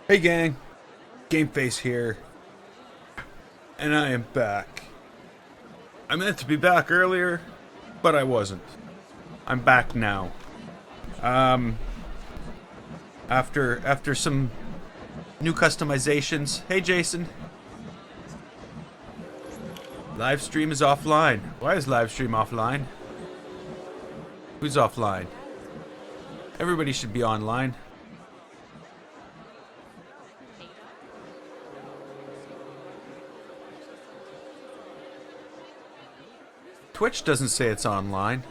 Hey gang, Gameface here, and I am back. I meant to be back earlier, but I wasn't. I'm back now. Um, after some new customizations. Hey Jason, live stream is offline. Why is live stream offline? Who's offline? Everybody should be online. Twitch doesn't say it's online.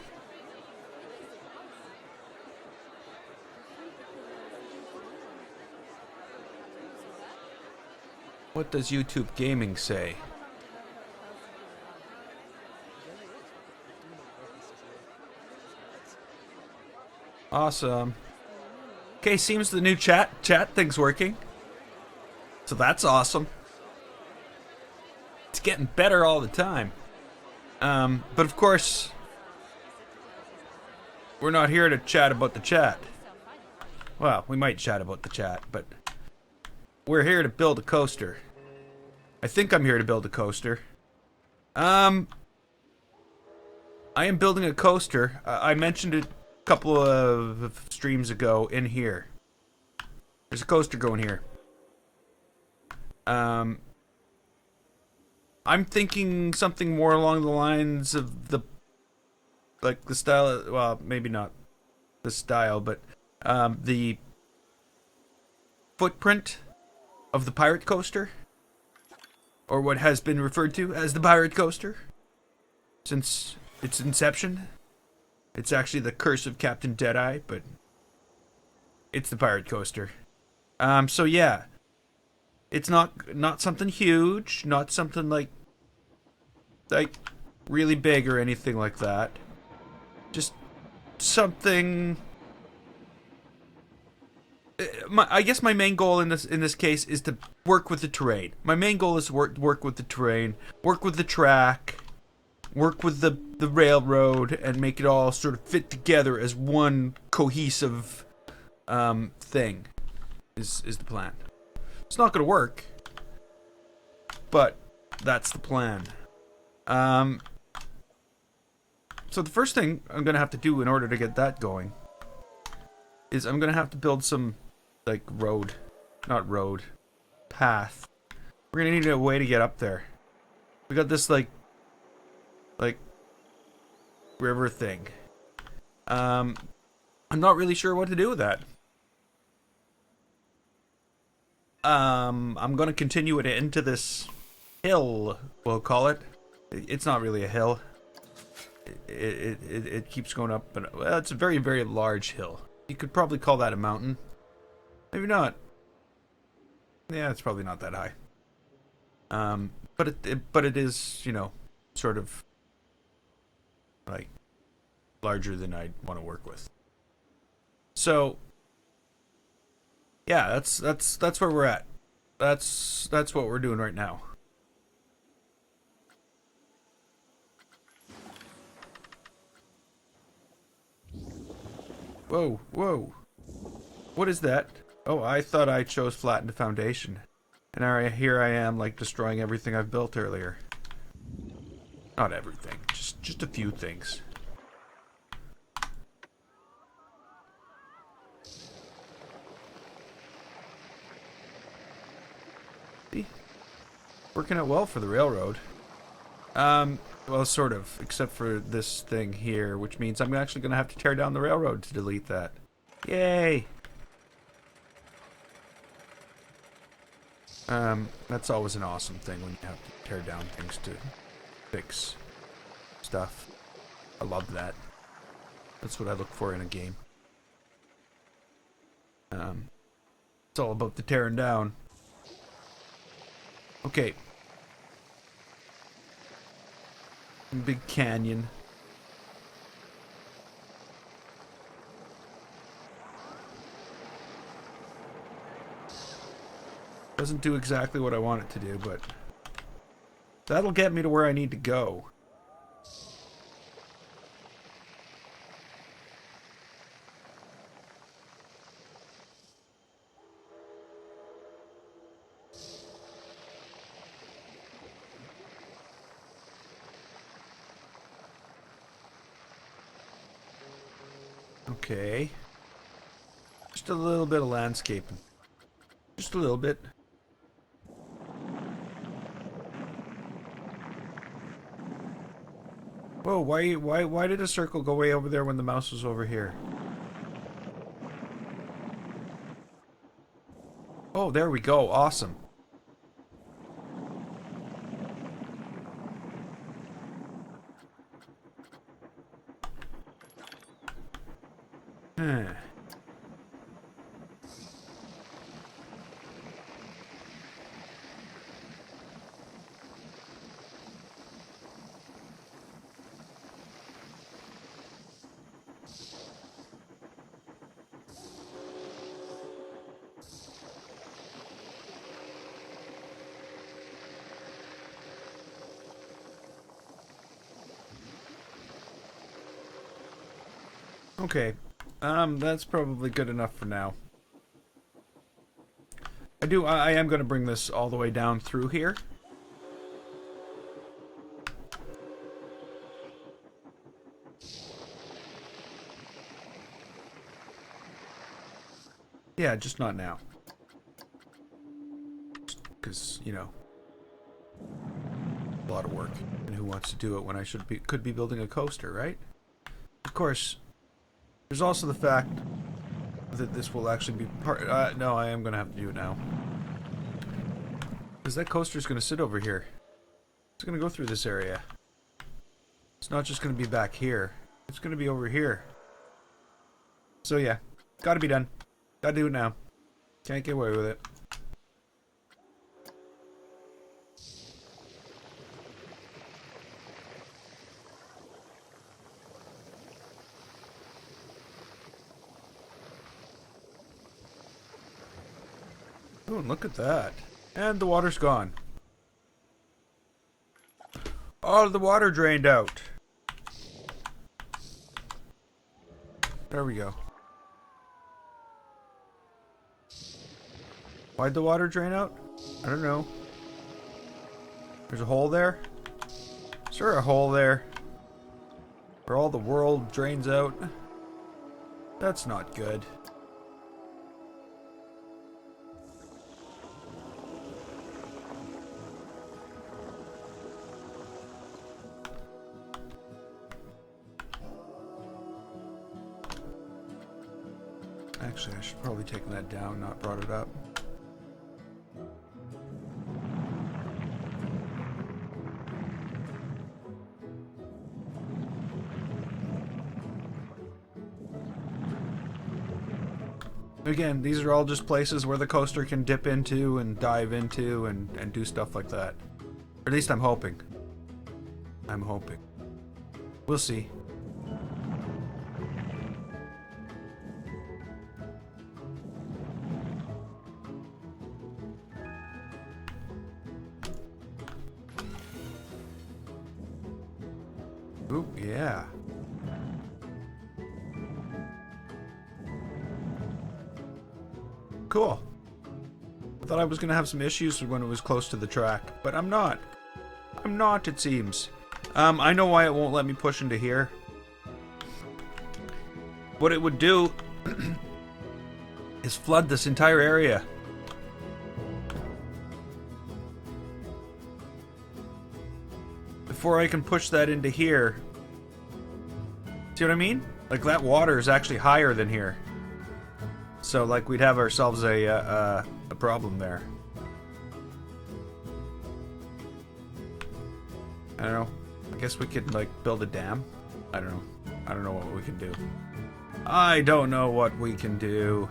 What does YouTube Gaming say? Awesome. Okay, seems the new chat thing's working. So that's awesome. It's getting better all the time. But of course, we're not here to chat about the chat. Well, we might chat about the chat, but we're here to build a coaster. I think I'm here to build a coaster. I am building a coaster. I mentioned it a couple of streams ago in here. There's a coaster going here. I'm thinking something more along the lines of the style, well, maybe not the style, but the footprint of the pirate coaster, or what has been referred to as the pirate coaster since its inception. It's actually the Curse of Captain Deadeye, but it's the pirate coaster. So yeah, it's not something huge, not something like really big or anything like that. Just something. I guess my main goal in this case is to work with the terrain. My main goal is to work with the terrain, work with the track, work with the railroad, and make it all sort of fit together as one cohesive thing. Is the plan. It's not going to work, but that's the plan. So the first thing I'm going to have to do in order to get that going is I'm going to have to build some, path. We're going to need a way to get up there. We got this, like, river thing. I'm not really sure what to do with that. I'm going to continue it into this hill, we'll call it. It's not really a hill. It keeps going up, and well, it's a very, very large hill. You could probably call that a mountain. Maybe not. Yeah, it's probably not that high. But it is, sort of like larger than I'd want to work with. So yeah, that's where we're at. That's what we're doing right now. Whoa, whoa. What is that? Oh, I thought I chose flatten the foundation. And here I am, destroying everything I've built earlier. Not everything, just a few things. See? Working out well for the railroad. Well, sort of, except for this thing here, which means I'm actually going to have to tear down the railroad to delete that. Yay! That's always an awesome thing when you have to tear down things to fix stuff. I love that. That's what I look for in a game. It's all about the tearing down. Okay. Big canyon. Doesn't do exactly what I want it to do, but that'll get me to where I need to go. Okay. Just a little bit of landscaping. Just a little bit. Whoa, why did a circle go way over there when the mouse was over here? Oh, there we go. Awesome. Okay, that's probably good enough for now. I am going to bring this all the way down through here. Yeah, just not now. Because, you know, a lot of work. And who wants to do it when I could be building a coaster, right? Of course, there's also the fact that this will actually be part... no, I am going to have to do it now. Because that coaster's going to sit over here. It's going to go through this area. It's not just going to be back here. It's going to be over here. So yeah, gotta be done. Gotta do it now. Can't get away with it. Oh, and look at that. And the water's gone. Oh, the water drained out. There we go. Why'd the water drain out? I don't know. There's a hole there? Is there a hole there? Where all the world drains out? That's not good. Actually, I should probably take that down, not brought it up. Again, these are all just places where the coaster can dip into and dive into and do stuff like that. Or at least I'm hoping. I'm hoping. We'll see. Ooh, yeah. Cool. I thought I was going to have some issues when it was close to the track, but I'm not. I'm not, it seems. I know why it won't let me push into here. What it would do is flood this entire area. Before I can push that into here. See what I mean? Like, that water is actually higher than here. So, like, we'd have ourselves a problem there. I don't know. I guess we could, like, build a dam. I don't know. I don't know what we can do. I don't know what we can do.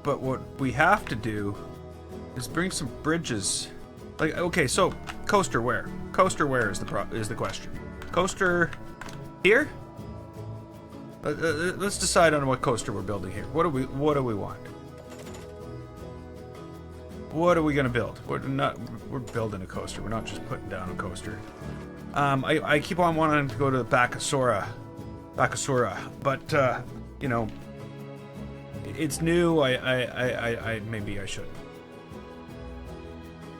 But what we have to do is bring some bridges. Like, okay, so coaster where? Coaster where is the question? Coaster here? Let's decide on what coaster we're building here. What do we want? What are we gonna build? We're building a coaster. We're not just putting down a coaster. I keep on wanting to go to the Bakasura, but you know, it's new. Maybe I shouldn't.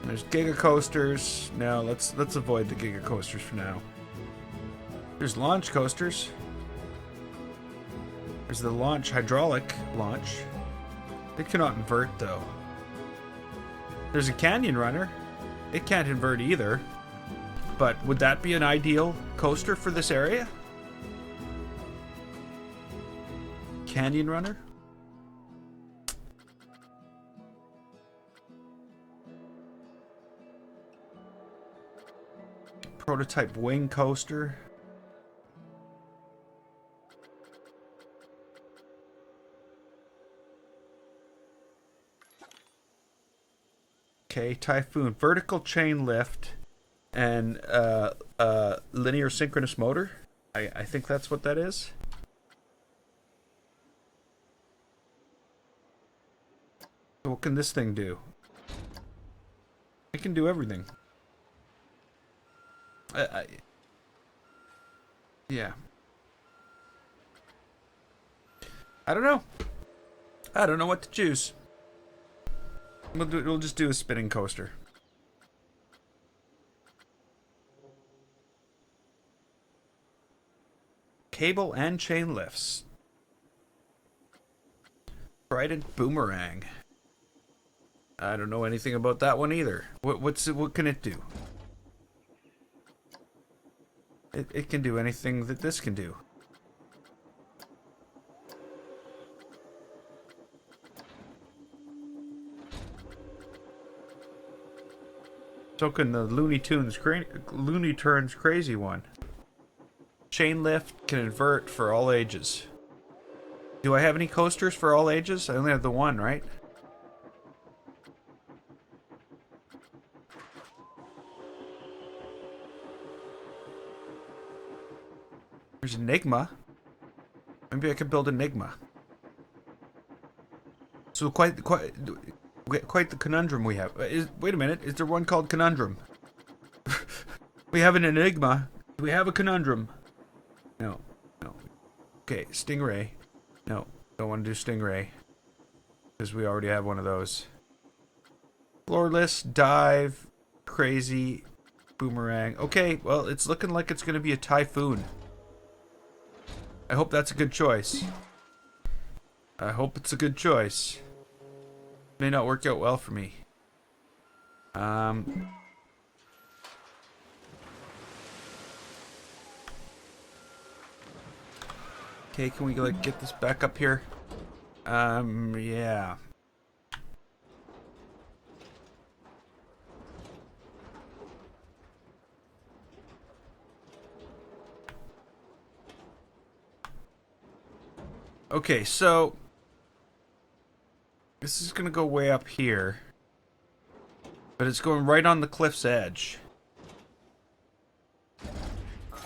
There's Giga Coasters. No, let's avoid the Giga Coasters for now. There's launch coasters. There's the launch, hydraulic launch. It cannot invert though. There's a canyon runner. It can't invert either. But would that be an ideal coaster for this area? Canyon runner? Prototype wing coaster. Okay, Typhoon. Vertical chain lift and linear synchronous motor. I think that's what that is. So what can this thing do? It can do everything. Yeah. I don't know. I don't know what to choose. We'll just do a spinning coaster. Cable and chain lifts. Trident boomerang. I don't know anything about that one either. What can it do? It can do anything that this can do. So can the Looney Tunes crazy one. Chain lift can invert for all ages. Do I have any coasters for all ages? I only have the one, right? There's Enigma. Maybe I could build Enigma. So quite the conundrum we have. Wait a minute, is there one called Conundrum? We have an Enigma. Do we have a Conundrum? No. Okay, Stingray. No, don't want to do Stingray. Because we already have one of those. Floorless, dive, crazy, boomerang. Okay, well, it's looking like it's going to be a Typhoon. I hope that's a good choice. I hope it's a good choice. May not work out well for me. Okay, can we like get this back up here? Yeah. Okay, so this is gonna go way up here, but it's going right on the cliff's edge.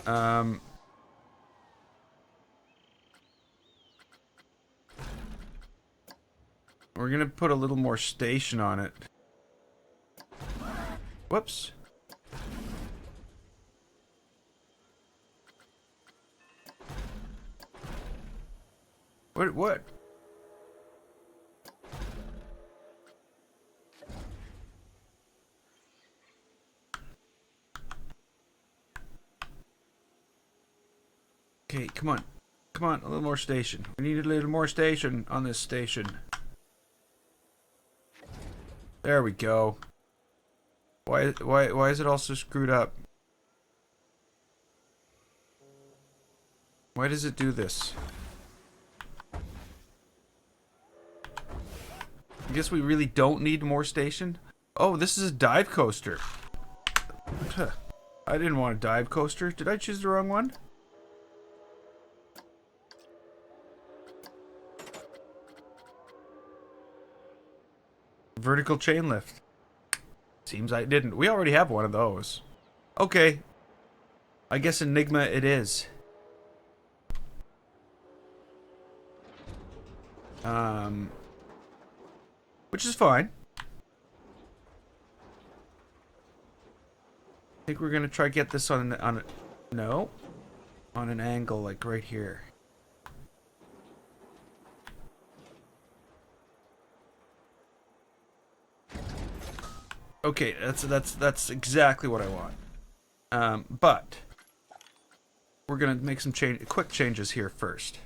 We're gonna put a little more station on it. Whoops. What? Okay, come on. Come on, a little more station. We need a little more station on this station. There we go. Why is it all so screwed up? Why does it do this? I guess we really don't need more station. Oh, this is a dive coaster. Huh. I didn't want a dive coaster. Did I choose the wrong one? Vertical chain lift. Seems I didn't. We already have one of those. Okay. I guess Enigma it is. Which is fine. I think we're gonna try get this on an angle like right here. Okay, that's exactly what I want. But we're gonna make some quick changes here first.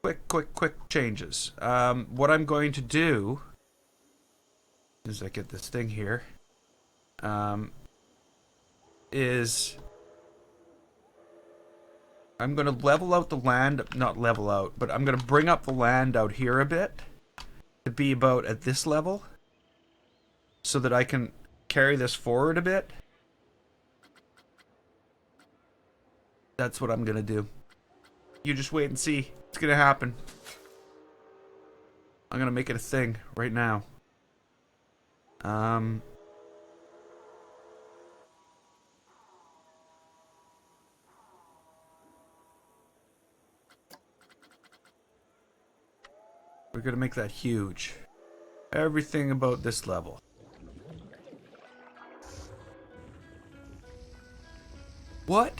Quick changes. What I'm going to do is I get this thing here. Is I'm gonna level out the land, not level out, but I'm gonna bring up the land out here a bit to be about at this level, so that I can carry this forward a bit. That's what I'm gonna do. You just wait and see. It's gonna happen. I'm gonna make it a thing right now. We're gonna make that huge. Everything about this level. What?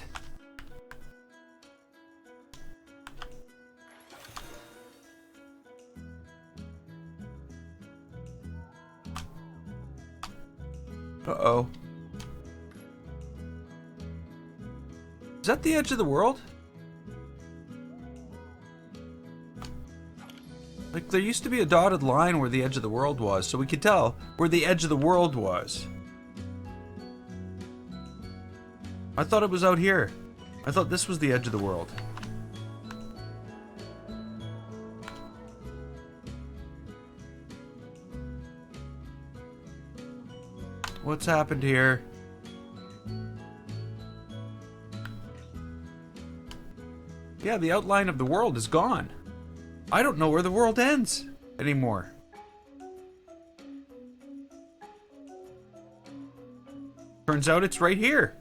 Uh-oh. Is that the edge of the world? Like, there used to be a dotted line where the edge of the world was, so we could tell where the edge of the world was. I thought it was out here. I thought this was the edge of the world. What's happened here? Yeah, the outline of the world is gone. I don't know where the world ends anymore. Turns out it's right here.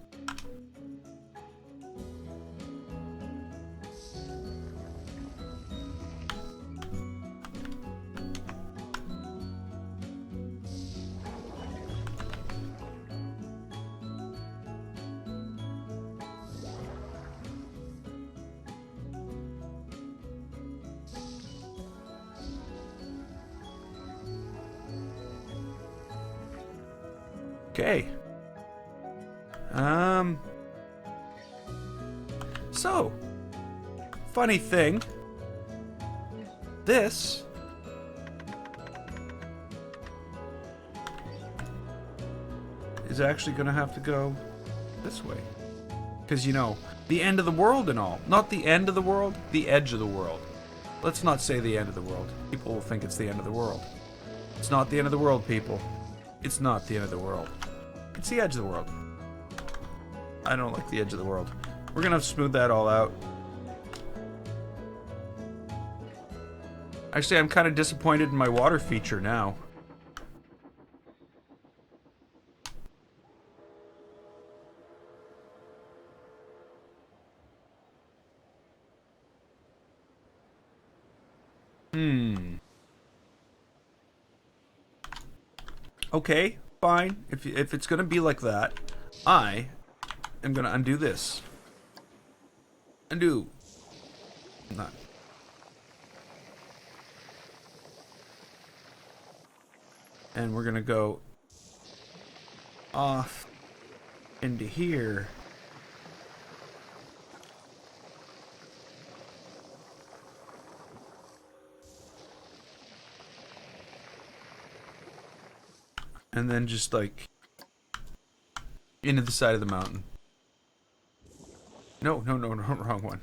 Okay. So, funny thing, this is actually gonna have to go this way. Because, you know, the end of the world and all. Not the end of the world, the edge of the world. Let's not say the end of the world. People will think it's the end of the world. It's not the end of the world, people. It's not the end of the world. It's the edge of the world. I don't like the edge of the world. We're gonna smooth that all out. Actually, I'm kind of disappointed in my water feature now. Okay, fine. If it's gonna be like that, I am gonna undo this. Undo. Not. And we're gonna go off into here. And then just like into the side of the mountain. No, wrong one.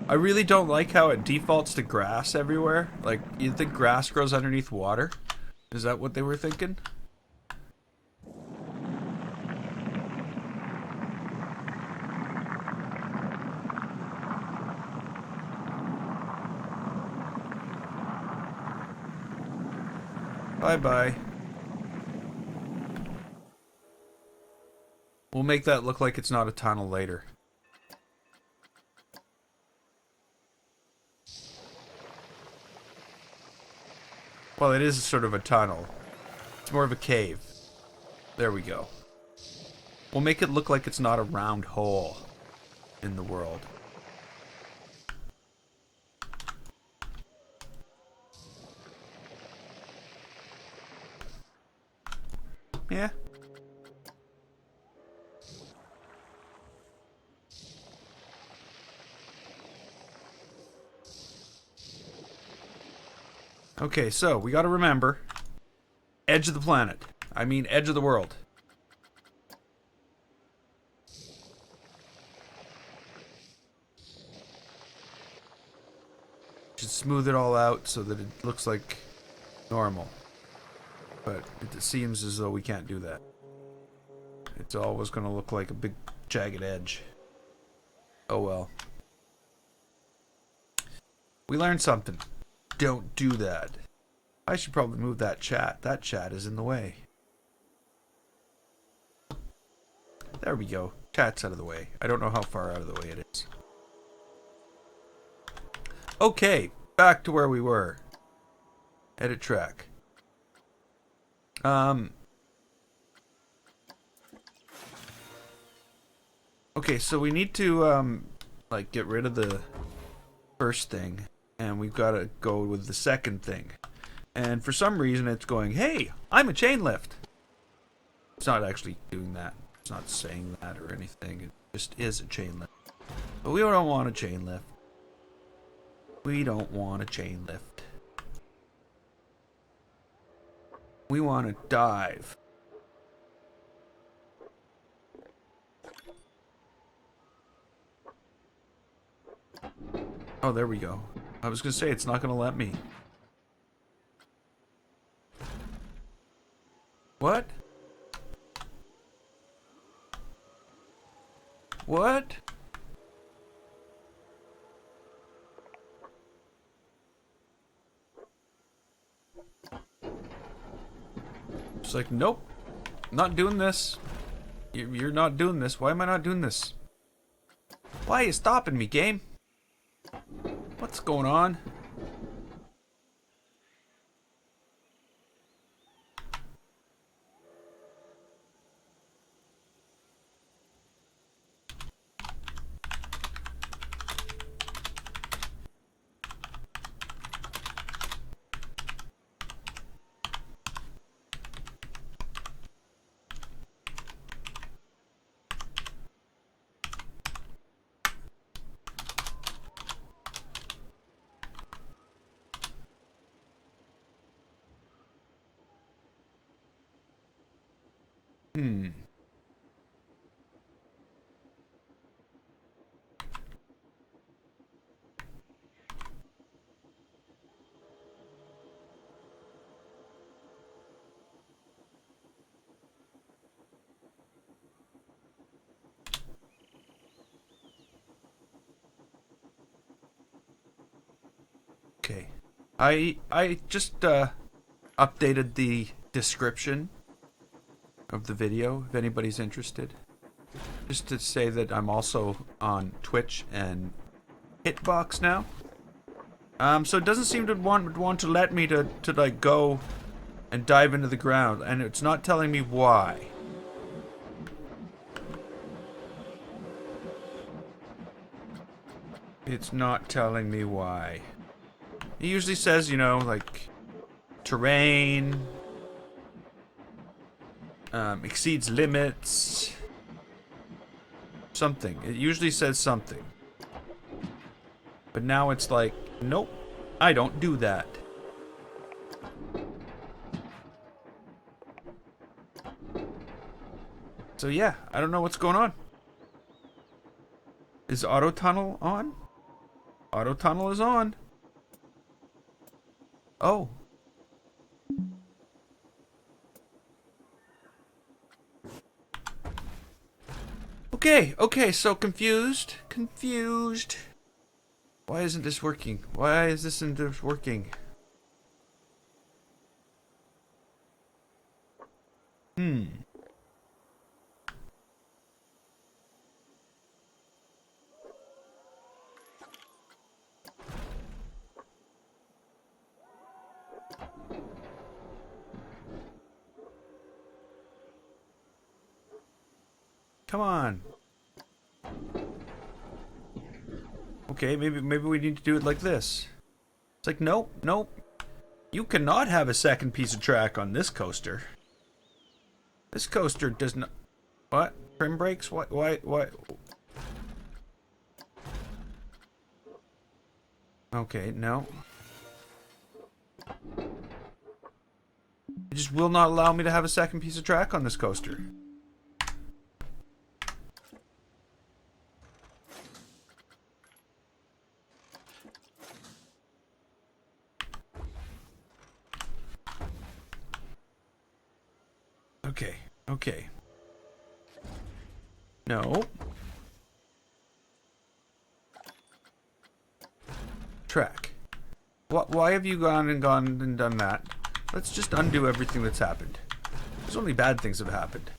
I really don't like how it defaults to grass everywhere. Like, you think grass grows underneath water? Is that what they were thinking? Bye-bye. We'll make that look like it's not a tunnel later. Well, it is sort of a tunnel. It's more of a cave. There we go. We'll make it look like it's not a round hole in the world. Yeah. Okay, so we gotta remember, edge of the planet. I mean, edge of the world. Should smooth it all out so that it looks like normal. But it seems as though we can't do that. It's always gonna look like a big jagged edge. Oh well. We learned something. Don't do that. I should probably move that chat. That chat is in the way. There we go. Chat's out of the way. I don't know how far out of the way it is. Okay, back to where we were. Edit track. Okay, so we need to like get rid of the first thing, and we've got to go with the second thing. And for some reason it's going, hey, I'm a chain lift. It's not actually doing that. It's not saying that or anything. It just is a chain lift. But we don't want a chain lift. We don't want a chain lift. We want to dive. Oh, there we go. I was going to say, it's not going to let me. What? What? It's like, nope. Not doing this. You're not doing this. Why am I not doing this? Why are you stopping me, game? What's going on? Okay. I just updated the description of the video if anybody's interested. Just to say that I'm also on Twitch and Hitbox now. So it doesn't seem to want to let me to like go and dive into the ground, and it's not telling me why. It's not telling me why. It usually says, you know, like terrain, exceeds limits, something. It usually says something. But now it's like, nope, I don't do that. So yeah, I don't know what's going on. Is auto tunnel on? Auto tunnel is on. Oh. Okay, so confused. Why isn't this working? Why is this isn't working? Come on. Okay, maybe we need to do it like this. It's like, nope. You cannot have a second piece of track on this coaster. This coaster does not... What? Trim brakes? What? Why? Okay, no. It just will not allow me to have a second piece of track on this coaster. Okay. No. Track. Why have you gone and done that? Let's just undo everything that's happened. There's only bad things have happened.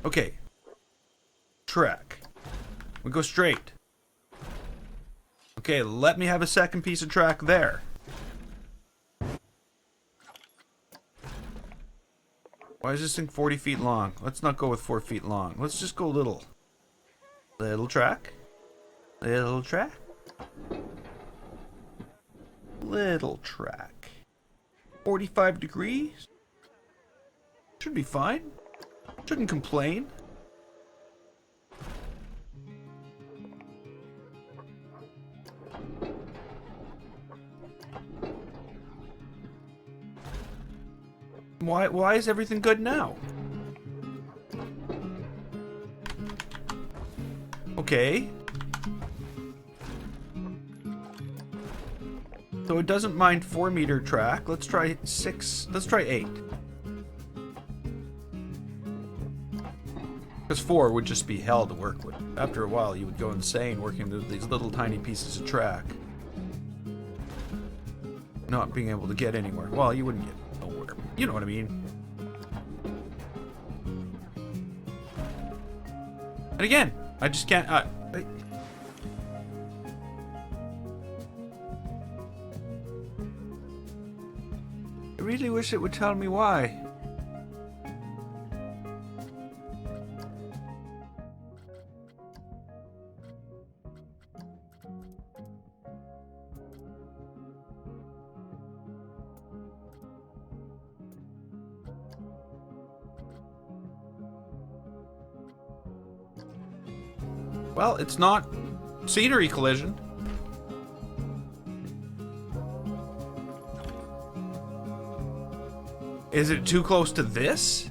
Okay. Track. We go straight. Okay, let me have a second piece of track there. Why is this thing 40 feet long? Let's not go with 4 feet long. Let's just go little. Little track. Little track. Little track. 45 degrees? Should be fine. Shouldn't complain. Why is everything good now? Okay. So it doesn't mind 4 meter track. Let's try 6. Let's try 8. Because 4 would just be hell to work with. After a while, you would go insane working with these little tiny pieces of track. Not being able to get anywhere. Well, you wouldn't get nowhere. You know what I mean. And again, I just can't... I really wish it would tell me why. Well, it's not scenery collision. Is it too close to this?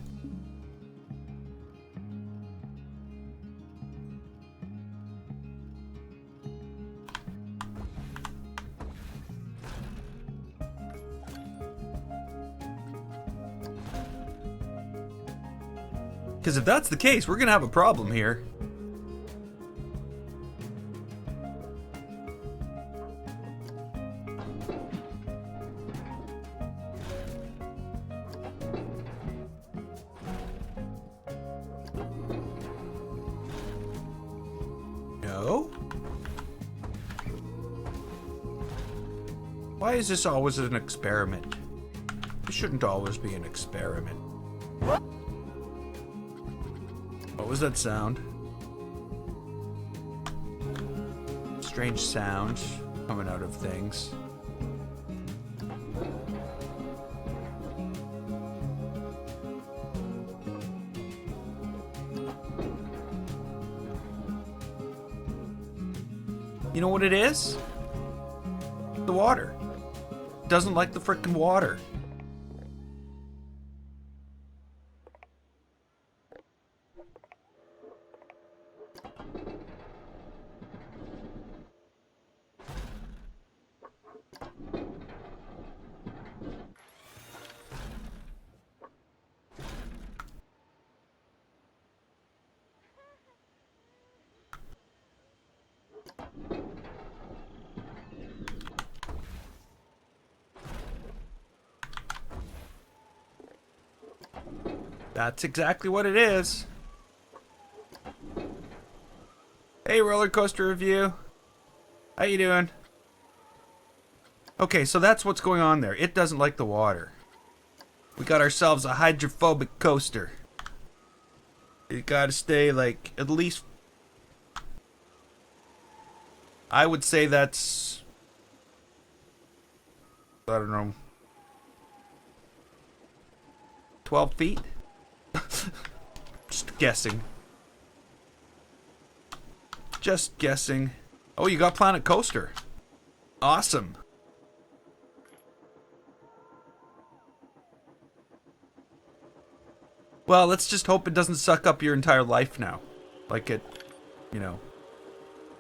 Because if that's the case, we're gonna have a problem here. Why is this always an experiment? It shouldn't always be an experiment. What was that sound? Strange sounds coming out of things. You know what it is? The water. Doesn't like the frickin' water. That's exactly what it is. Hey, roller coaster review. How you doing? Okay, so that's what's going on there. It doesn't like the water. We got ourselves a hydrophobic coaster. It gotta stay like at least... I would say that's... I don't know. 12 feet? Just guessing. Just guessing. Oh, you got Planet Coaster. Awesome. Well, let's just hope it doesn't suck up your entire life now. Like it, you know,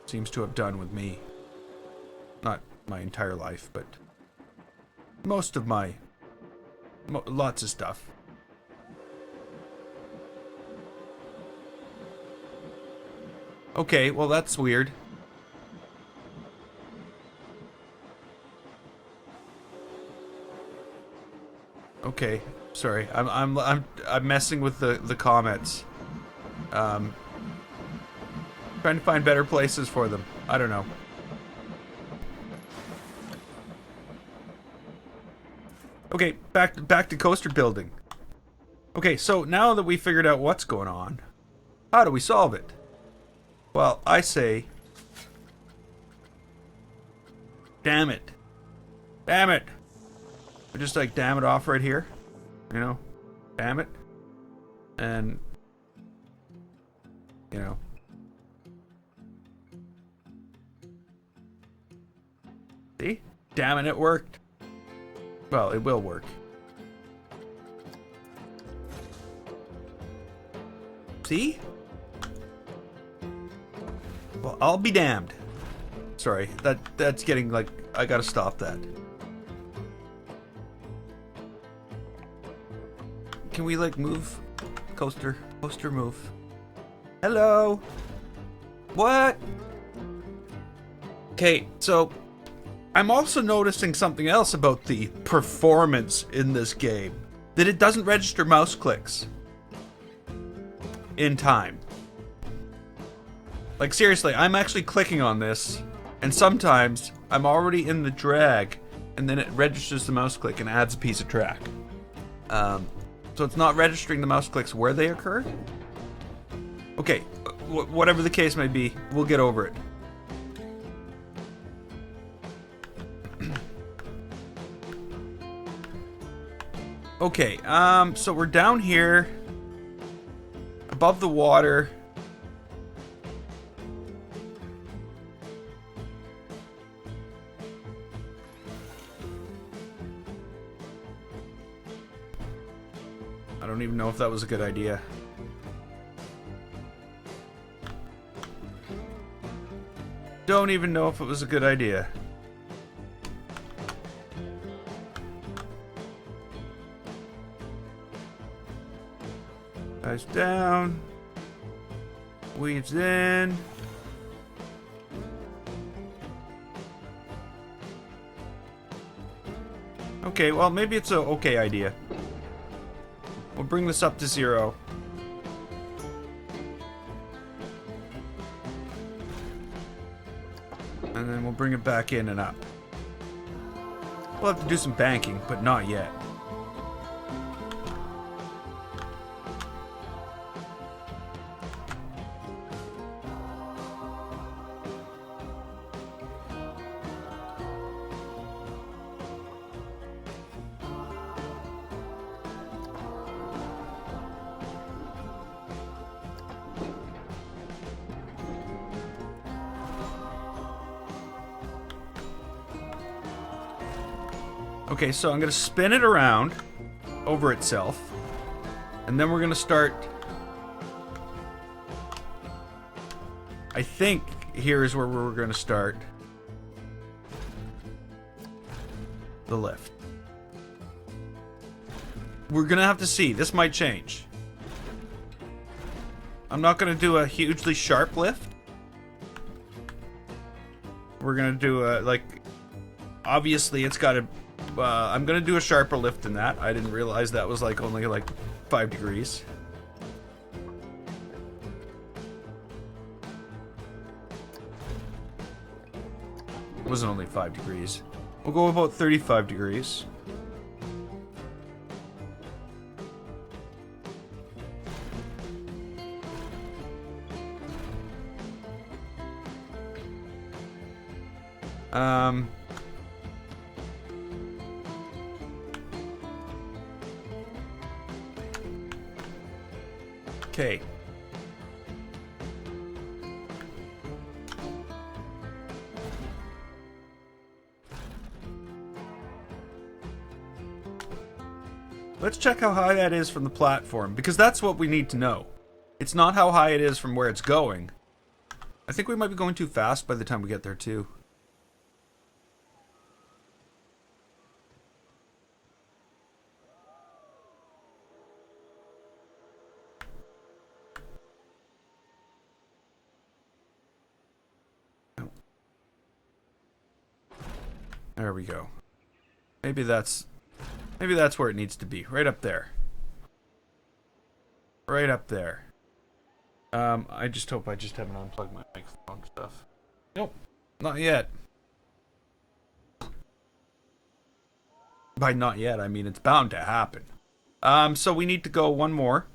seems to have done with me. Not my entire life, but most of my... lots of stuff. Okay, well that's weird. Okay, sorry. I'm messing with the comments. Trying to find better places for them. I don't know. Okay, back to coaster building. Okay, so now that we figured out what's going on, how do we solve it? Well, I say, damn it. Damn it. I just like damn it off right here. You know? Damn it. And, you know. See? Damn it, it worked. Well, it will work. See? Well, I'll be damned. Sorry, that's getting like, I gotta stop that. Can we like move? Coaster move. Hello? What? Okay, so I'm also noticing something else about the performance in this game. That it doesn't register mouse clicks in time. Like seriously, I'm actually clicking on this, and sometimes I'm already in the drag, and then it registers the mouse click and adds a piece of track. So it's not registering the mouse clicks where they occur? Okay, whatever the case may be, we'll get over it. Okay, so we're down here, above the water. I don't even know if that was a good idea. Don't even know if it was a good idea. Guys down. Weaves in. Okay, well maybe it's a okay idea. We'll bring this up to 0. And then we'll bring it back in and up. We'll have to do some banking, but not yet. Okay, so I'm gonna spin it around over itself, and then we're gonna start. I think here is where we're gonna start the lift. We're gonna have to see. This might change. I'm not gonna do a hugely sharp lift. We're gonna do a, like, obviously it's gotta. I'm gonna do a sharper lift than that. I didn't realize that was like only like 5 degrees. It wasn't only 5 degrees. We'll go about 35 degrees. Okay, Let's check how high that is from the platform, because that's what we need to know. It's not how high it is from where it's going. I think we might be going too fast by the time we get there, too. There we go. Maybe that's where it needs to be. Right up there. Right up there. I just hope I just haven't unplugged my microphone stuff. Nope. Not yet. By not yet, I mean it's bound to happen. So we need to go one more.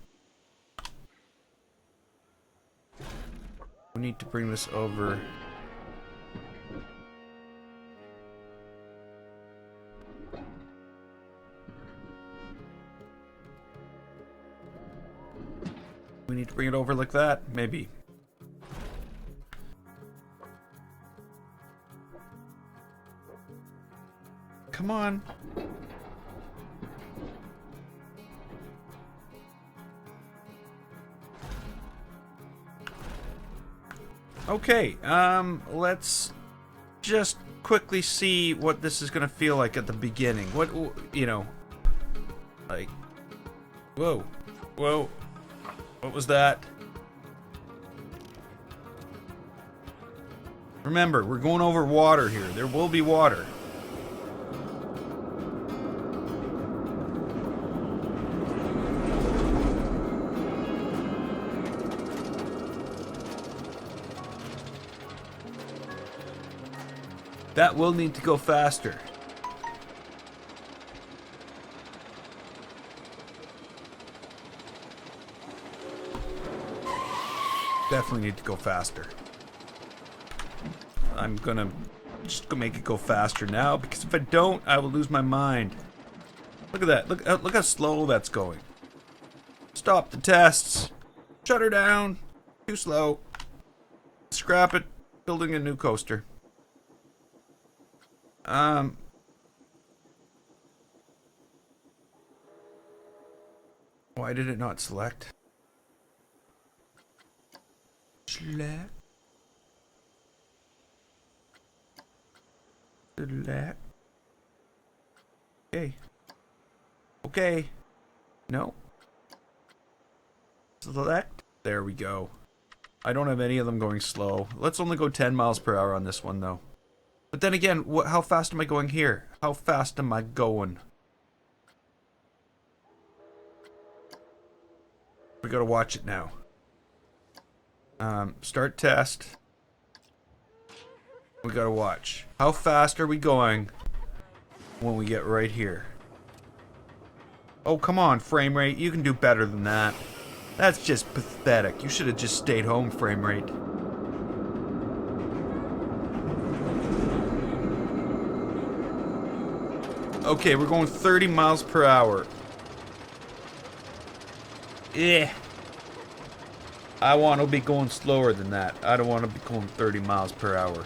We need to bring this over. We need to bring it over like that, maybe. Come on. Okay, let's just quickly see what this is gonna feel like at the beginning. What, you know, like, whoa, whoa. What was that? Remember, we're going over water here. There will be water. That will need to go faster. Definitely need to go faster. I'm gonna just go make it go faster now, because if I don't, I will lose my mind. Look at that. Look how slow that's going. Stop the tests. Shut her down. Too slow. Scrap it. Building a new coaster. Why did it not select? Select. Select. Okay. Okay. No. Select. There we go. I don't have any of them going slow. Let's only go 10 miles per hour on this one, though. But then again, how fast am I going here? How fast am I going? We gotta watch it now. Start test. We gotta watch. How fast are we going when we get right here? Oh, come on, frame rate. You can do better than that. That's just pathetic. You should have just stayed home, frame rate. Okay, we're going 30 miles per hour. Yeah. I want to be going slower than that. I don't want to be going 30 miles per hour.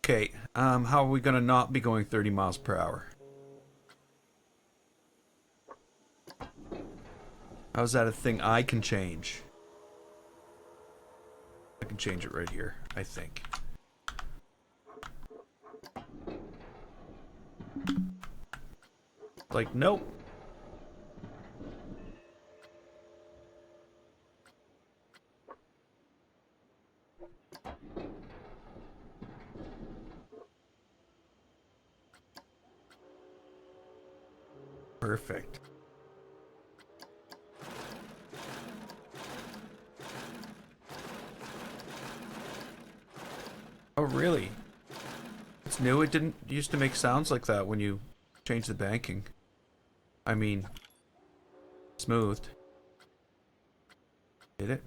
Okay, how are we gonna not be going 30 miles per hour? How's that a thing I can change? I can change it right here, I think. Like, nope. Perfect. Oh, really? It's new? It didn't used to make sounds like that when you changed the banking. I mean, smoothed. Did it?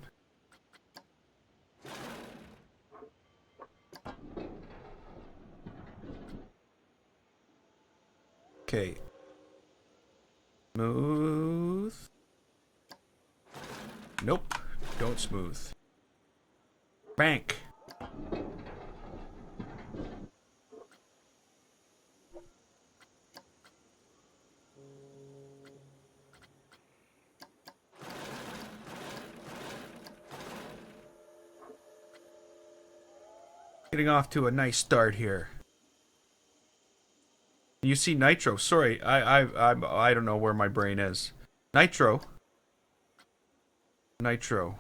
Okay. Smooth. Nope. Don't smooth. Bank. Getting off to a nice start here. You see Nitro. Sorry, I don't know where my brain is. Nitro. Nitro.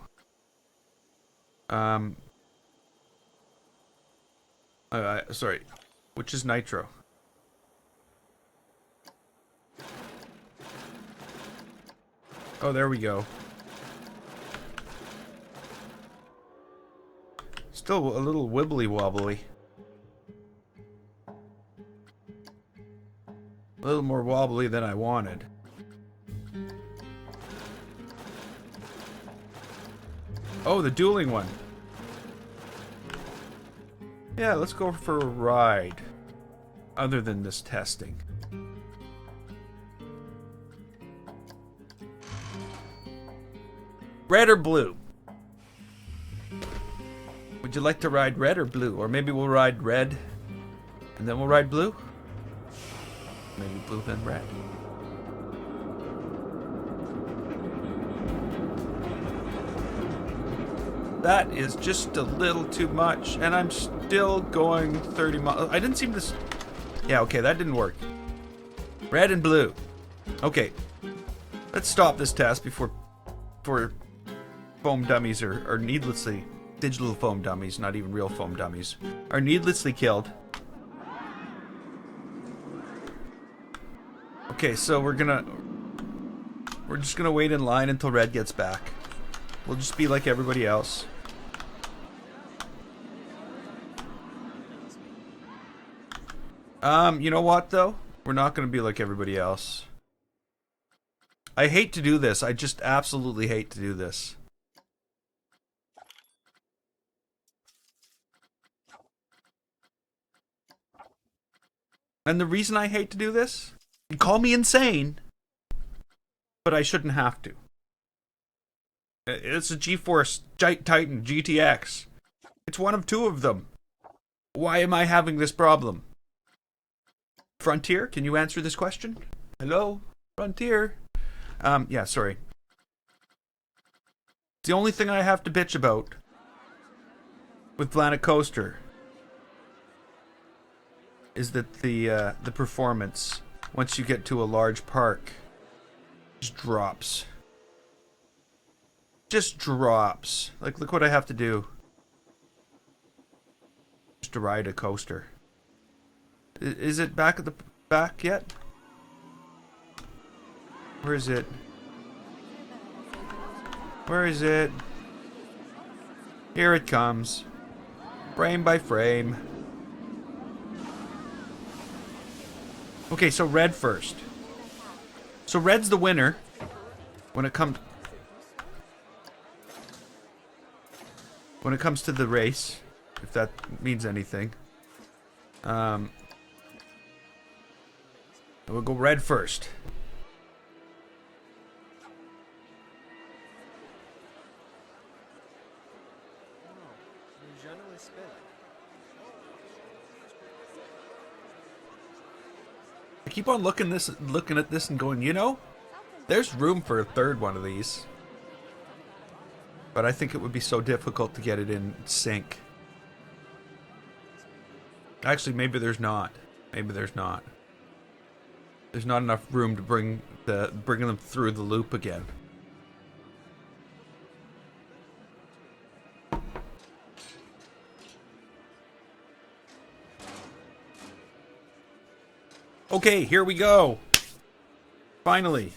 Sorry. Which is Nitro? Oh, there we go. Still a little wibbly wobbly. A little more wobbly than I wanted. Oh, the dueling one. Yeah, let's go for a ride. Other than this testing. Red or blue? Would you like to ride red or blue? Or maybe we'll ride red and then we'll ride blue? Maybe blue then red. That is just a little too much, and I'm still going 30 miles. I didn't seem to... Yeah, okay, that didn't work. Red and blue. Okay. Let's stop this test before foam dummies are needlessly... Digital foam dummies, not even real foam dummies, are needlessly killed. Okay, so we're just gonna wait in line until red gets back. We'll just be like everybody else. You know what though? We're not gonna be like everybody else. I hate to do this. I just absolutely hate to do this. And the reason I hate to do this, you call me insane, but I shouldn't have to. It's a GeForce Titan GTX. It's one of two of them. Why am I having this problem? Frontier, can you answer this question? Hello? Frontier? Yeah, sorry. It's the only thing I have to bitch about with Planet Coaster is that the performance, once you get to a large park, just drops. Just drops. Like, look what I have to do just to ride a coaster. Is it back at the back yet? Where is it? Where is it? Here it comes. Frame by frame. Okay, so red first. So red's the winner when it comes to the race, if that means anything. We'll go red first. I keep on looking at this and going, you know, there's room for a third one of these. But I think it would be so difficult to get it in sync. Actually, maybe there's not. Maybe there's not. There's not enough room to bring them through the loop again. Okay, here we go. Finally.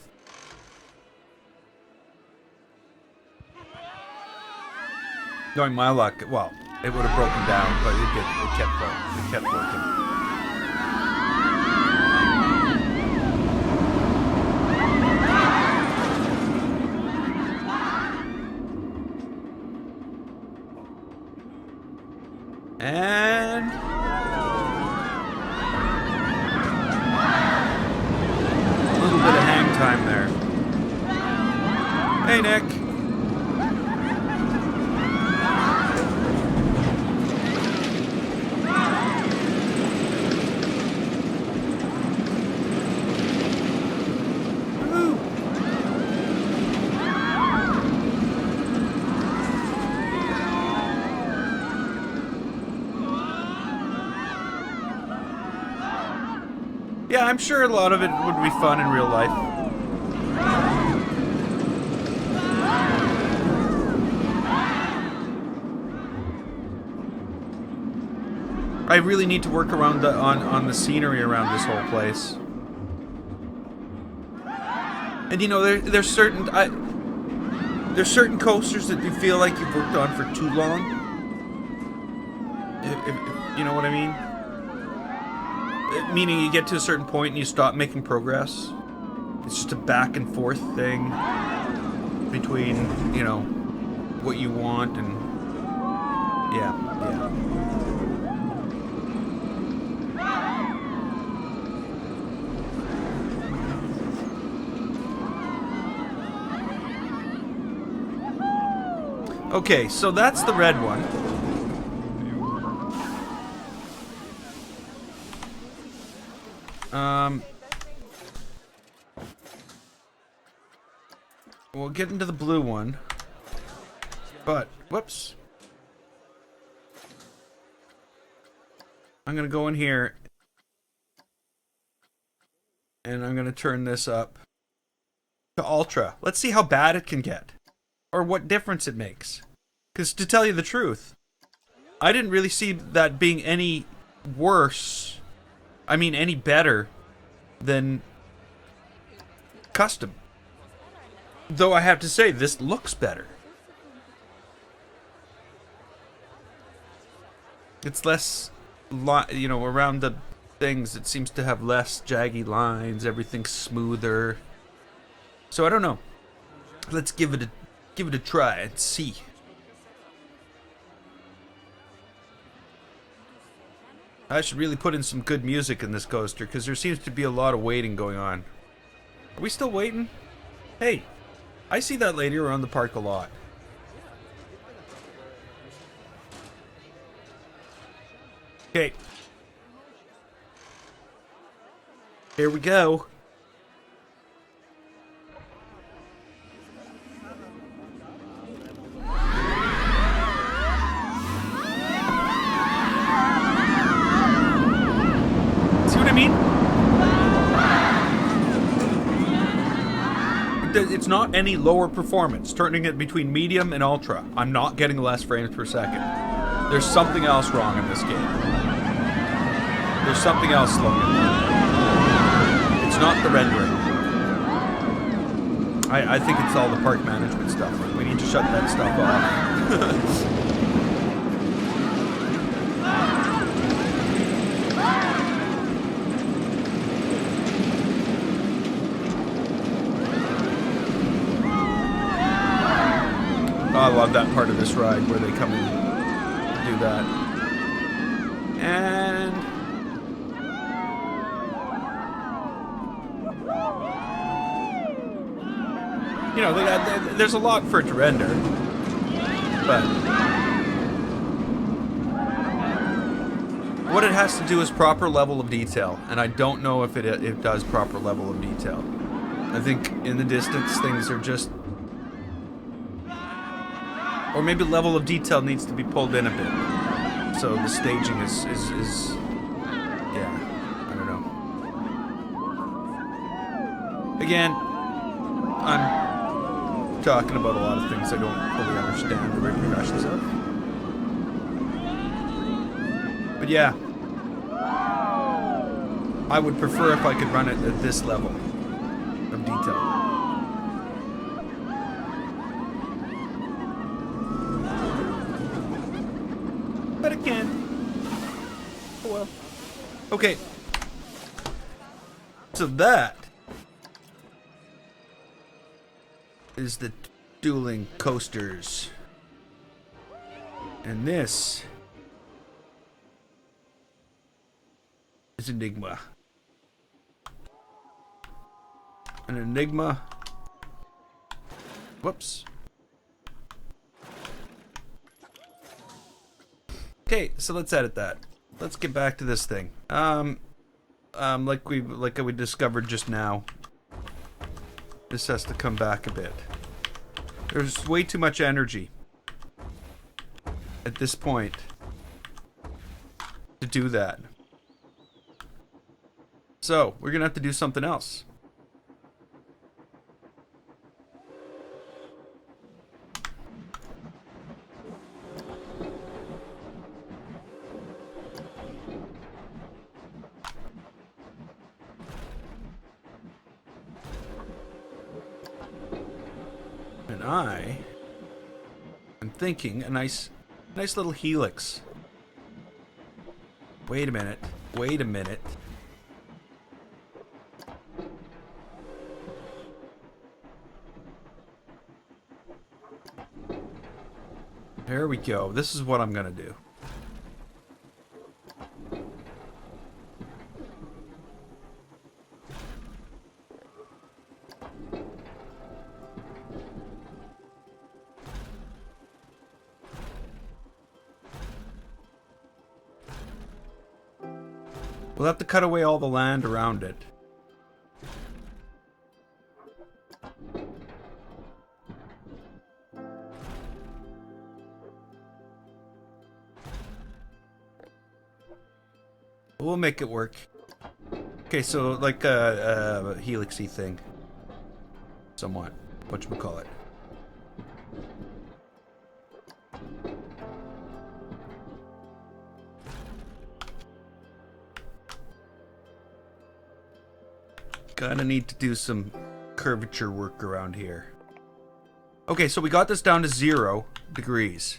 Knowing my luck, well, it would have broken down, but it kept working. And time there. Hey, Nick. Yeah, I'm sure a lot of it would be fun in real life. I really need to work around on the scenery around this whole place. And you know, there's certain coasters that you feel like you've worked on for too long. If you know what I mean? Meaning you get to a certain point and you stop making progress. It's just a back and forth thing between, you know, what you want and yeah. Okay, so that's the red one. We'll get into the blue one. But, whoops. I'm gonna go in here. And I'm gonna turn this up to Ultra. Let's see how bad it can get. Or what difference it makes. Because to tell you the truth, I didn't really see that being any worse. I mean, any better than custom. Though I have to say, this looks better. It's less, you know, around the things, it seems to have less jaggy lines. Everything's smoother. So I don't know. Let's give it a try and see. I should really put in some good music in this coaster because there seems to be a lot of waiting going on. Are we still waiting? Hey, I see that lady around the park a lot. Okay. Here we go. See what I mean? It's not any lower performance. Turning it between medium and ultra. I'm not getting less frames per second. There's something else wrong in this game. There's something else slow in there. It's not the rendering. I think it's all the park management stuff. We need to shut that stuff off. I love that part of this ride where they come in and do that. And you know, there's a lot for it to render, but what it has to do is proper level of detail, and I don't know if it does proper level of detail. I think in the distance things are just, or maybe level of detail needs to be pulled in a bit. So the staging is yeah, I don't know. Again, I'm talking about a lot of things I don't fully understand the repercussions of. But yeah, I would prefer if I could run it at this level of detail. But again, oh well. Okay, so that is the dueling coasters, and this is Enigma. An Enigma. Whoops. Okay, so let's edit that. Let's get back to this thing. Like we discovered just now. This has to come back a bit. There's way too much energy at this point to do that. So, we're gonna have to do something else. And I'm thinking a nice little helix. Wait a minute. Wait a minute. There we go. This is what I'm gonna do. We'll have to cut away all the land around it. We'll make it work. Okay, so like a helixy thing. Somewhat. Whatchamacallit. Gonna need to do some curvature work around here. Okay, so we got this down to 0 degrees.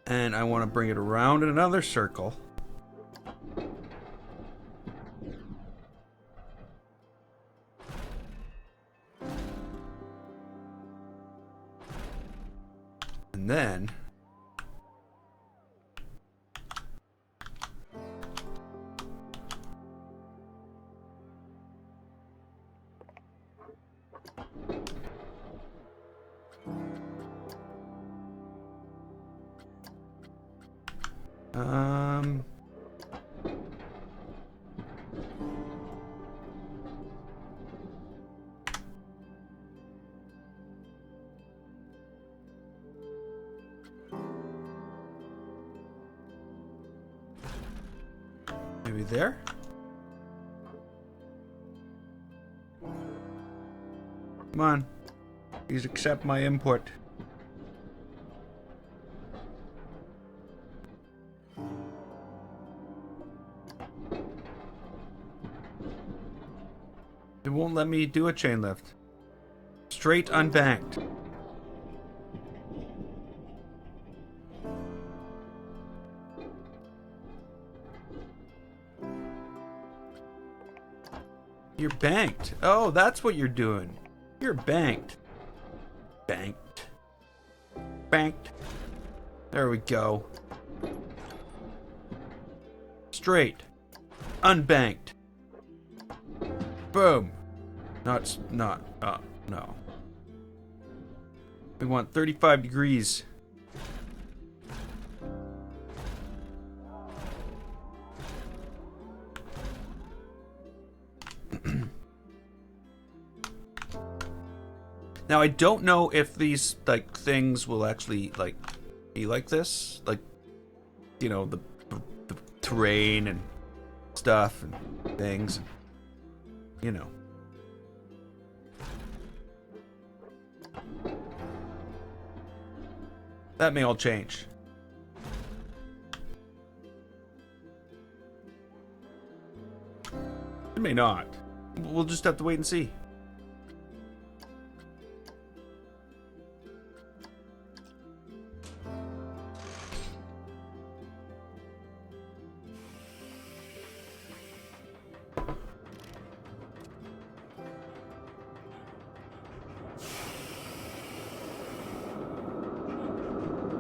And I want to bring it around in another circle. And then maybe there? Come on. Please accept my input. It won't let me do a chain lift. Straight unbanked. You're banked. Oh, that's what you're doing. You're banked. Banked. Banked. There we go. Straight. Unbanked. Boom. No. We want 35 degrees. Now I don't know if these like things will actually like be like this, like, you know, the terrain and stuff and things, and, you know. That may all change. It may not. We'll just have to wait and see.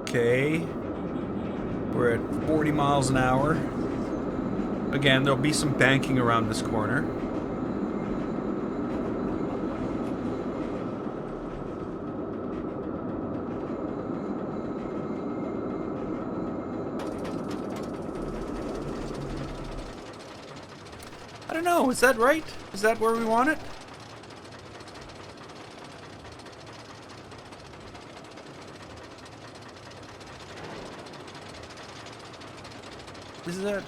Okay, we're at 40 miles an hour. Again, there'll be some banking around this corner. don't know. Is that right? Is that where we want it? Is that...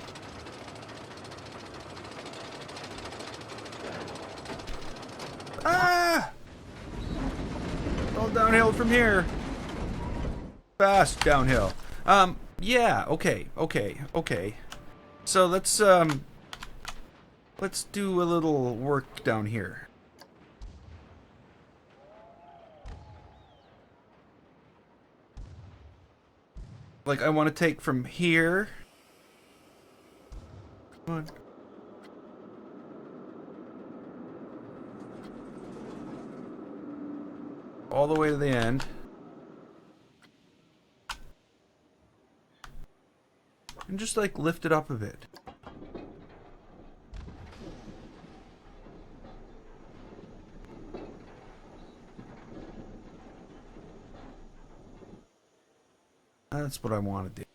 Ah! All downhill from here. Fast downhill. Yeah, okay. So let's do a little work down here. Like, I want to take from here. Come on. All the way to the end. And just like lift it up a bit. That's what I want to do.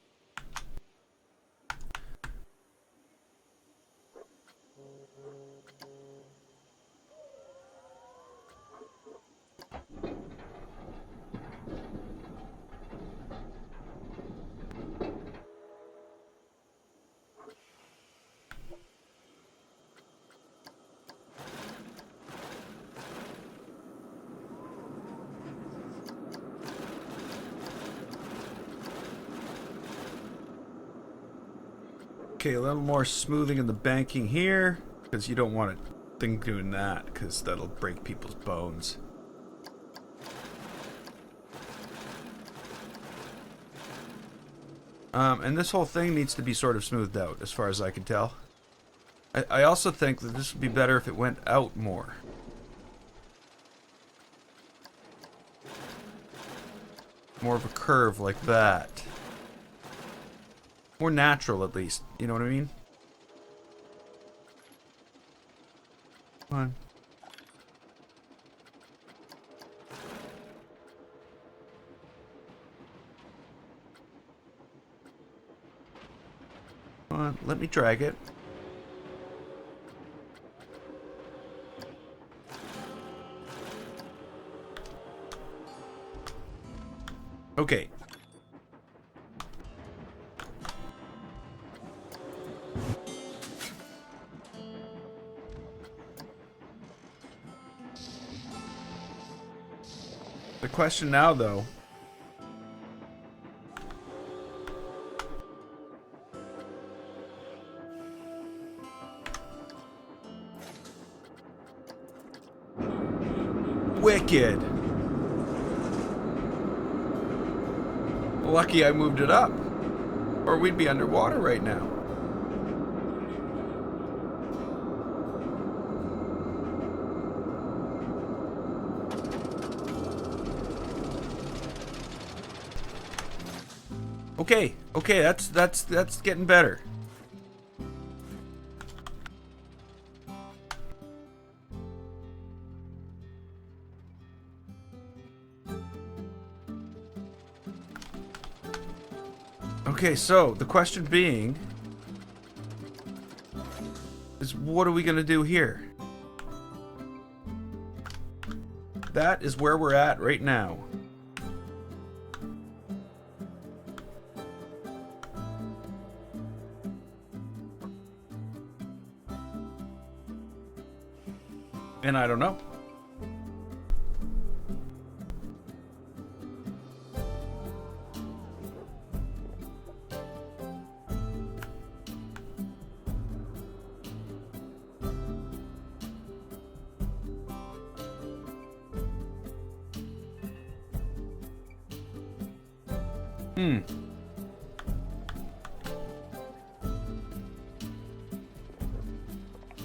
Okay, a little more smoothing in the banking here, because you don't want a thing doing that, because that'll break people's bones. And this whole thing needs to be sort of smoothed out, as far as I can tell. I also think that this would be better if it went out more. More of a curve like that. More natural, at least. You know what I mean? Come on. Come on, let me drag it. Okay. The question now, though, wicked. Lucky I moved it up, or we'd be underwater right now. Okay, that's getting better. Okay, so the question being is, what are we gonna do here? That is where we're at right now. And I don't know.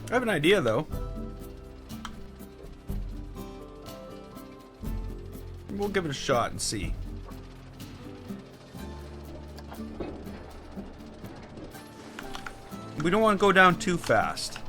I have an idea, though. We'll give it a shot and see. We don't want to go down too fast.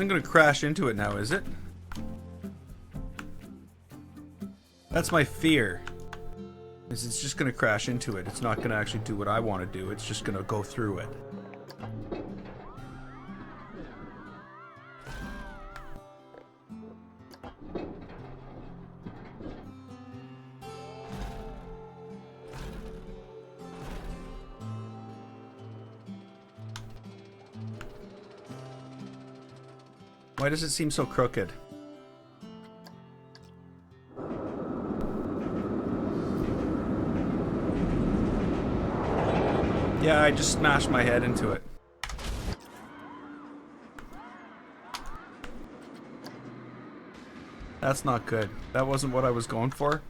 I'm gonna crash into it now, is it? That's my fear. Is it's just gonna crash into it. It's not gonna actually do what I want to do. It's just gonna go through it. Why does it seem so crooked? Yeah, I just smashed my head into it. That's not good. That wasn't what I was going for.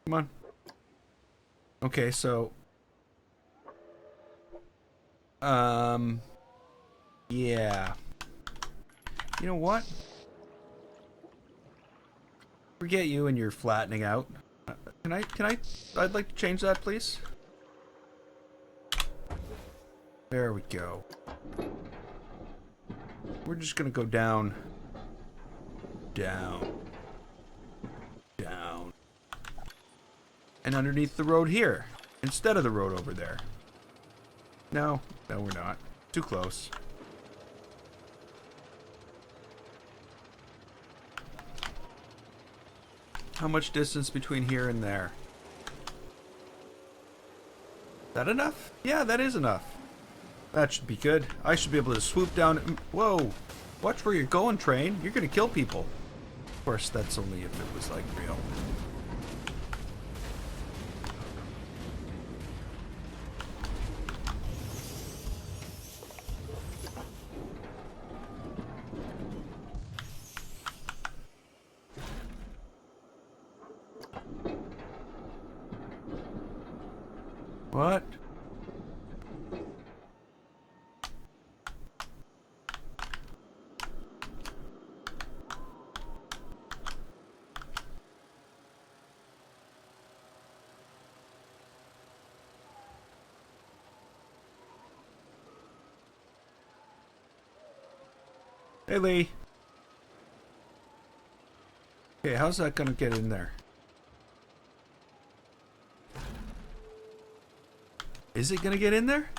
Come on. Okay, so... yeah. You know what? Forget you and your flattening out. I'd like to change that, please. There we go. We're just gonna go down. Down. Down. And underneath the road here, instead of the road over there. No, no we're not. Too close. How much distance between here and there? That enough? Yeah, that is enough. That should be good. I should be able to swoop down. Whoa! Watch where you're going, train. You're gonna kill people. Of course, that's only if it was like real. What? Hey, Lee. Okay, how's that gonna get in there? Is it gonna get in there?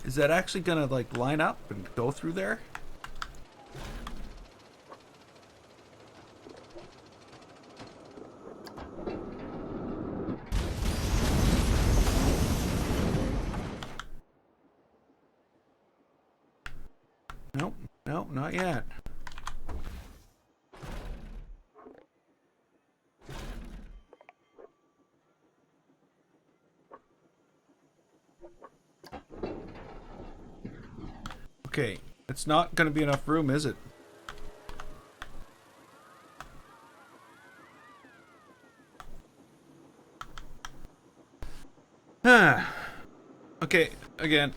Is that actually gonna, like, line up and go through there? Nope. Nope, not yet. Okay, it's not going to be enough room, is it? Okay, again,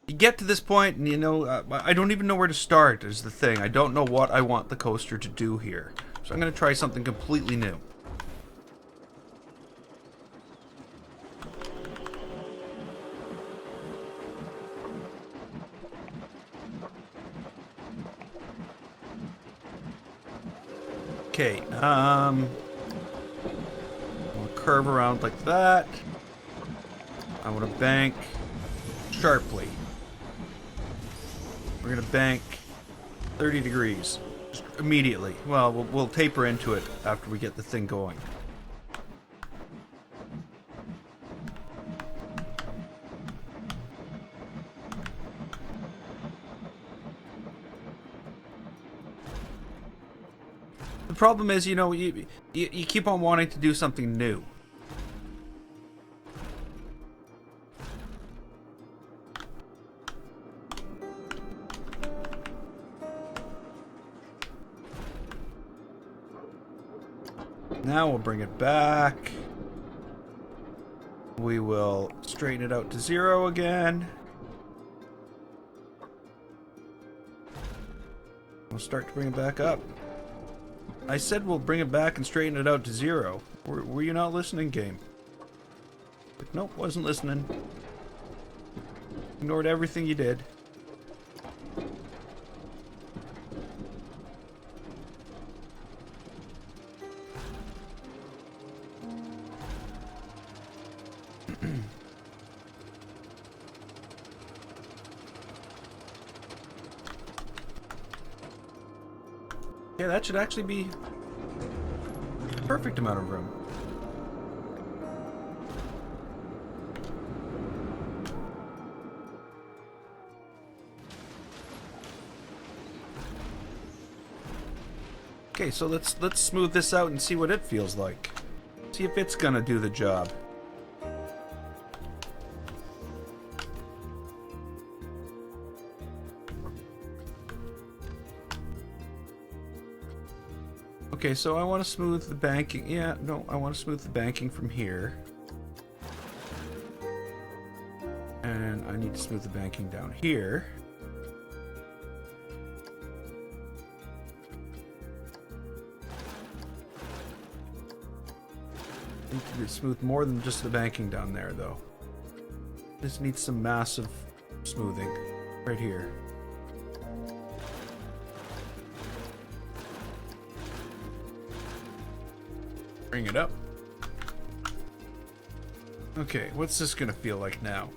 you get to this point and you know, I don't even know where to start is the thing. I don't know what I want the coaster to do here. So I'm going to try something completely new. Okay, I'll curve around like that. I want to bank sharply. We're gonna bank 30 degrees just immediately. Well, we'll taper into it after we get the thing going. The problem is, you know, you keep on wanting to do something new. Now we'll bring it back. We will straighten it out to 0 again. We'll start to bring it back up. I said we'll bring it back and straighten it out to 0. Were you not listening, game? Like, nope, wasn't listening. Ignored everything you did. Yeah, that should actually be the perfect amount of room. Okay, so let's smooth this out and see what it feels like. See if it's gonna do the job. Okay, so I want to smooth the banking. Yeah, no, I want to smooth the banking from here. And I need to smooth the banking down here. I need to smooth more than just the banking down there, though. This needs some massive smoothing right here. Bring it up. Okay, what's this gonna feel like now?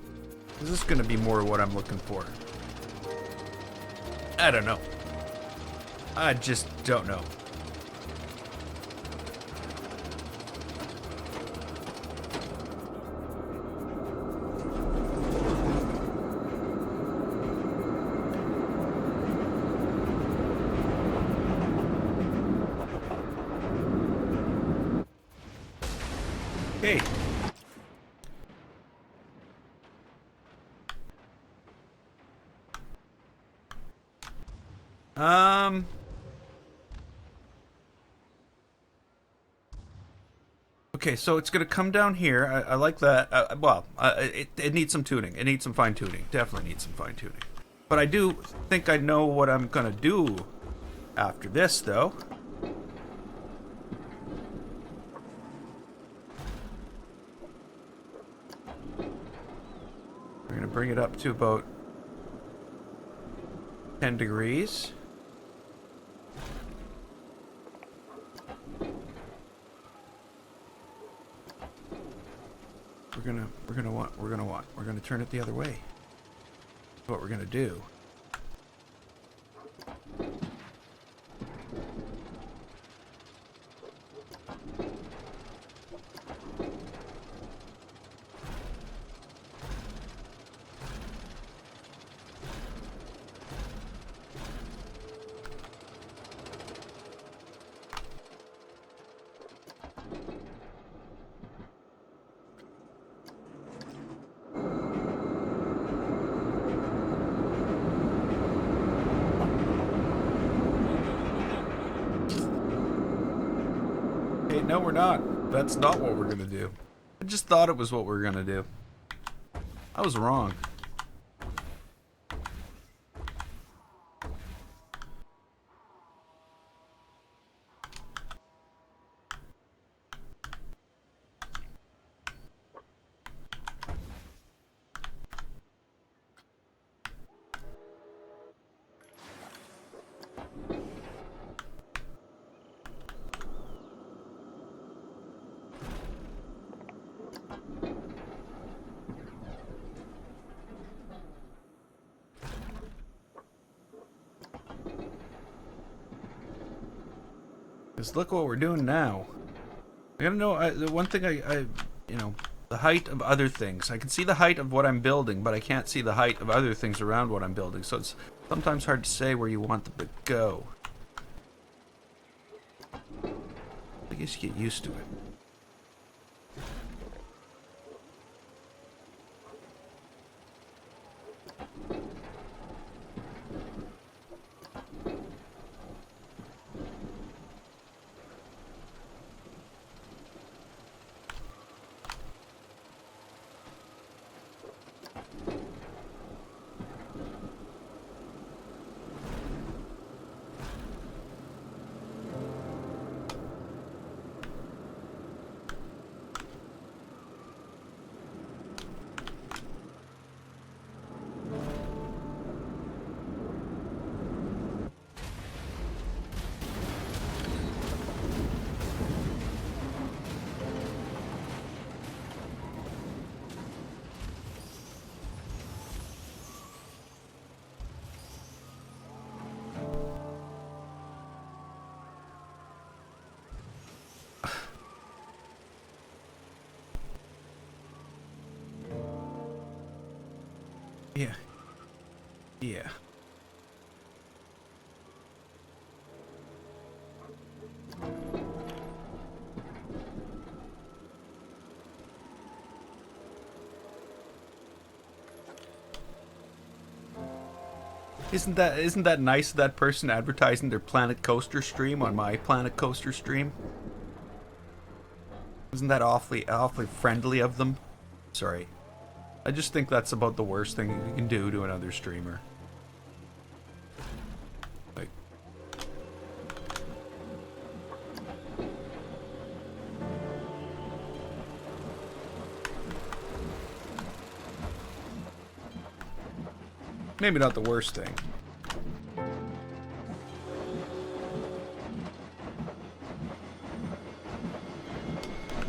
Is this gonna be more what I'm looking for? I don't know. I just don't know. Okay. Okay, so it's gonna come down here. I like that. It needs some tuning. It needs some fine tuning. Definitely needs some fine tuning. But I do think I know what I'm gonna do after this, though. We're gonna bring it up to about 10 degrees. We're gonna turn it the other way. That's what we're gonna do. No, we're not. That's not what we're gonna do. I just thought it was what we were gonna do. I was wrong. Because look what we're doing now. I gotta know, the one thing you know, the height of other things. I can see the height of what I'm building, but I can't see the height of other things around what I'm building. So it's sometimes hard to say where you want them to go. guess you get used to it. Yeah. Yeah. Isn't that nice of that person advertising their Planet Coaster stream on my Planet Coaster stream? Isn't that awfully friendly of them? Sorry. I just think that's about the worst thing you can do to another streamer. Like, maybe not the worst thing.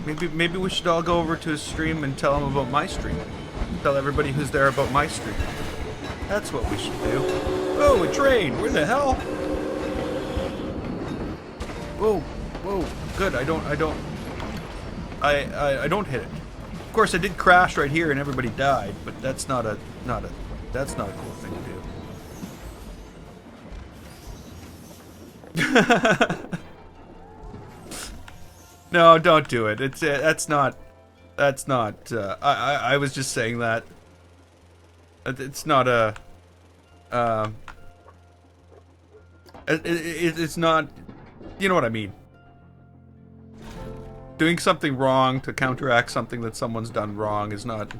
Maybe we should all go over to his stream and tell him about my stream. Tell everybody who's there about my stream. That's what we should do. Oh, a train! Where the hell? Whoa, whoa, good. I don't hit it. Of course, I did crash right here and everybody died, but that's not a cool thing to do. No, don't do it. That's not. I was just saying that. It's not a. It's not. You know what I mean. Doing something wrong to counteract something that someone's done wrong is not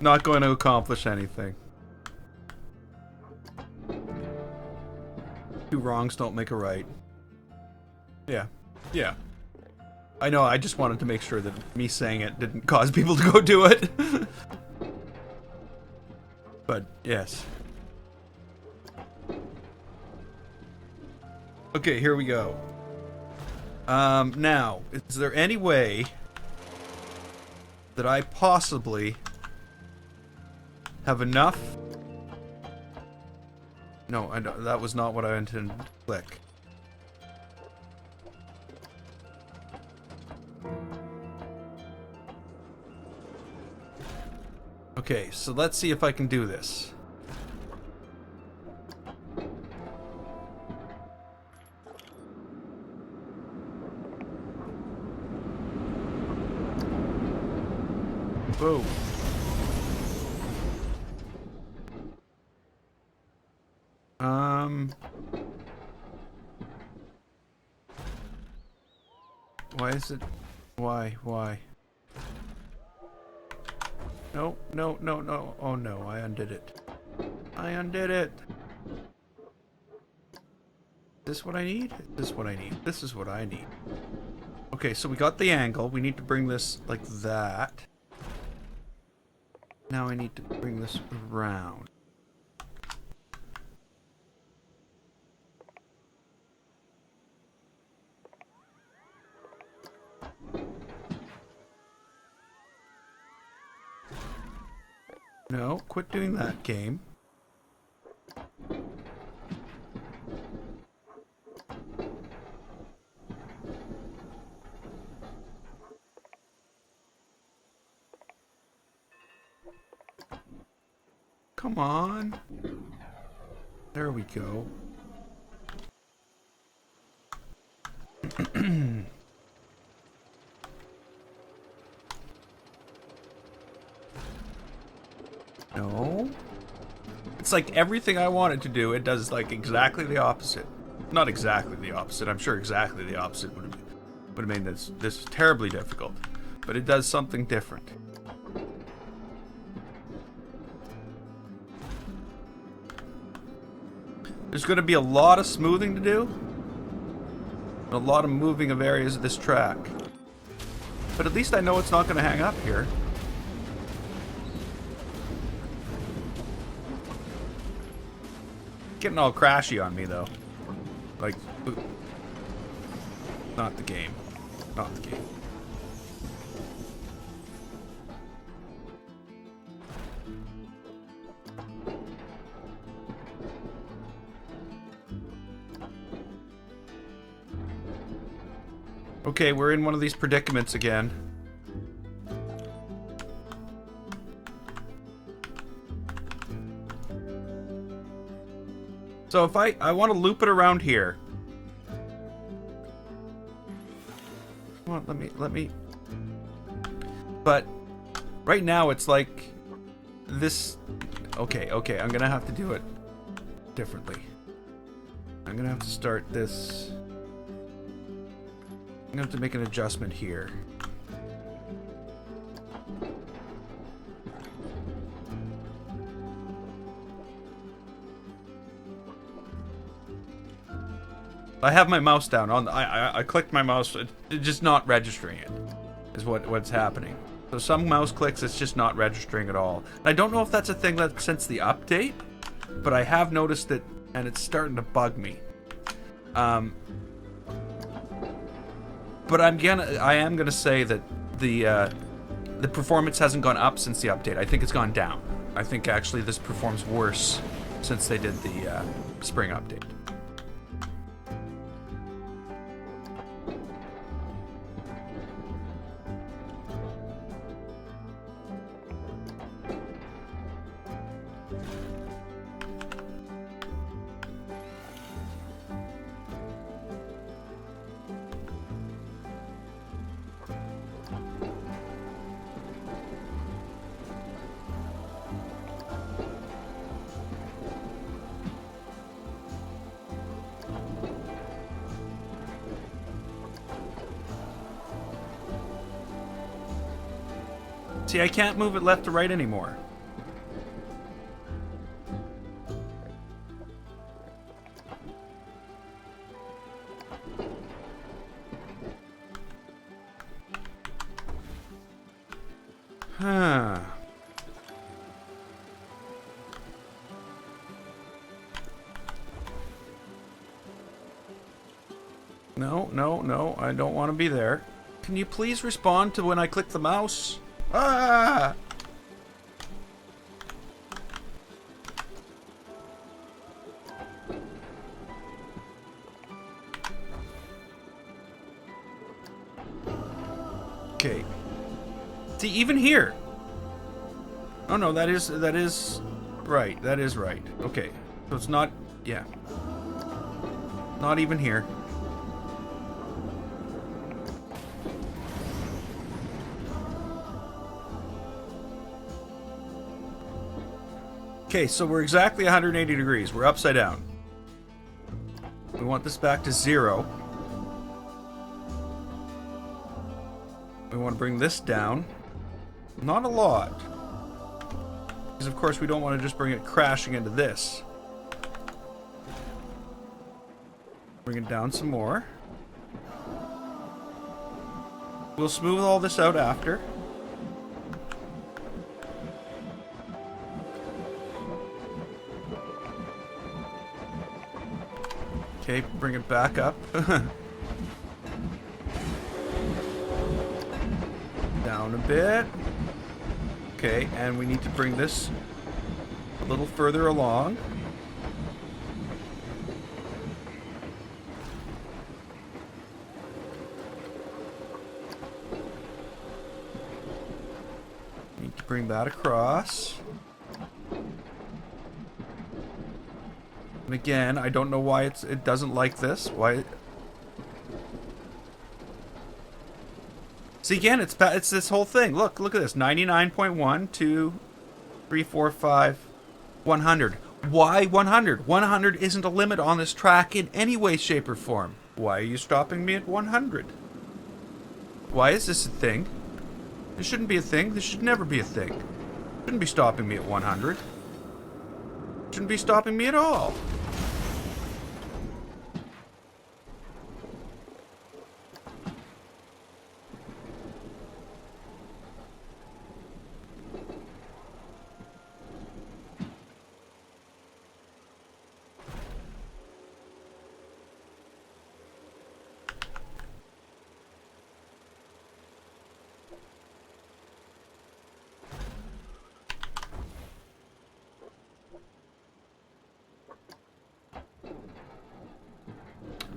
going to accomplish anything. Two wrongs don't make a right. Yeah. Yeah. I know, I just wanted to make sure that me saying it didn't cause people to go do it. But, yes. Okay, here we go. Now, is there any way that I possibly have enough? No, that was not what I intended to click. Okay, so let's see if I can do this. Whoa. Why is it? Why? No. Oh no, I undid it. Is this what I need? This is what I need. Okay, so we got the angle. We need to bring this like that. Now I need to bring this around. No, quit doing that, game. Come on. There we go. No. It's like everything I want it to do, it does like exactly the opposite. Not exactly the opposite. I'm sure exactly the opposite would have made this terribly difficult. But it does something different. There's going to be a lot of smoothing to do. And a lot of moving of areas of this track. But at least I know it's not going to hang up here. Getting all crashy on me, though. Like, not the game. Not the game. Okay, we're in one of these predicaments again. So if I want to loop it around here. Come on, let me. But right now it's like this. Okay, I'm gonna have to do it differently. I'm gonna have to start this. I'm gonna have to make an adjustment here. I have my mouse down on. I clicked my mouse. It's just not registering it. Is what's happening. So some mouse clicks, it's just not registering at all. I don't know if that's a thing that since the update, but I have noticed it, and it's starting to bug me. But I am gonna say that the performance hasn't gone up since the update. I think it's gone down. I think actually this performs worse since they did the spring update. See, I can't move it left to right anymore. Huh. No, I don't want to be there. Can you please respond to when I click the mouse? Ah! Okay. See, even here. Oh no, that is right. That is right. Okay. So it's not, yeah. Not even here. Okay, so we're exactly 180 degrees. We're upside down. We want this back to 0. We want to bring this down. Not a lot. Because of course we don't want to just bring it crashing into this. Bring it down some more. We'll smooth all this out after. Okay, bring it back up. Down a bit. Okay, and we need to bring this a little further along. Need to bring that across. And again, I don't know why it doesn't like this. Why? See, again, it's this whole thing. Look at this. 99.1 to 3, 4, 5, 100. Why 100? 100 isn't a limit on this track in any way, shape, or form. Why are you stopping me at 100? Why is this a thing? This shouldn't be a thing. This should never be a thing. Shouldn't be stopping me at 100. Shouldn't be stopping me at all.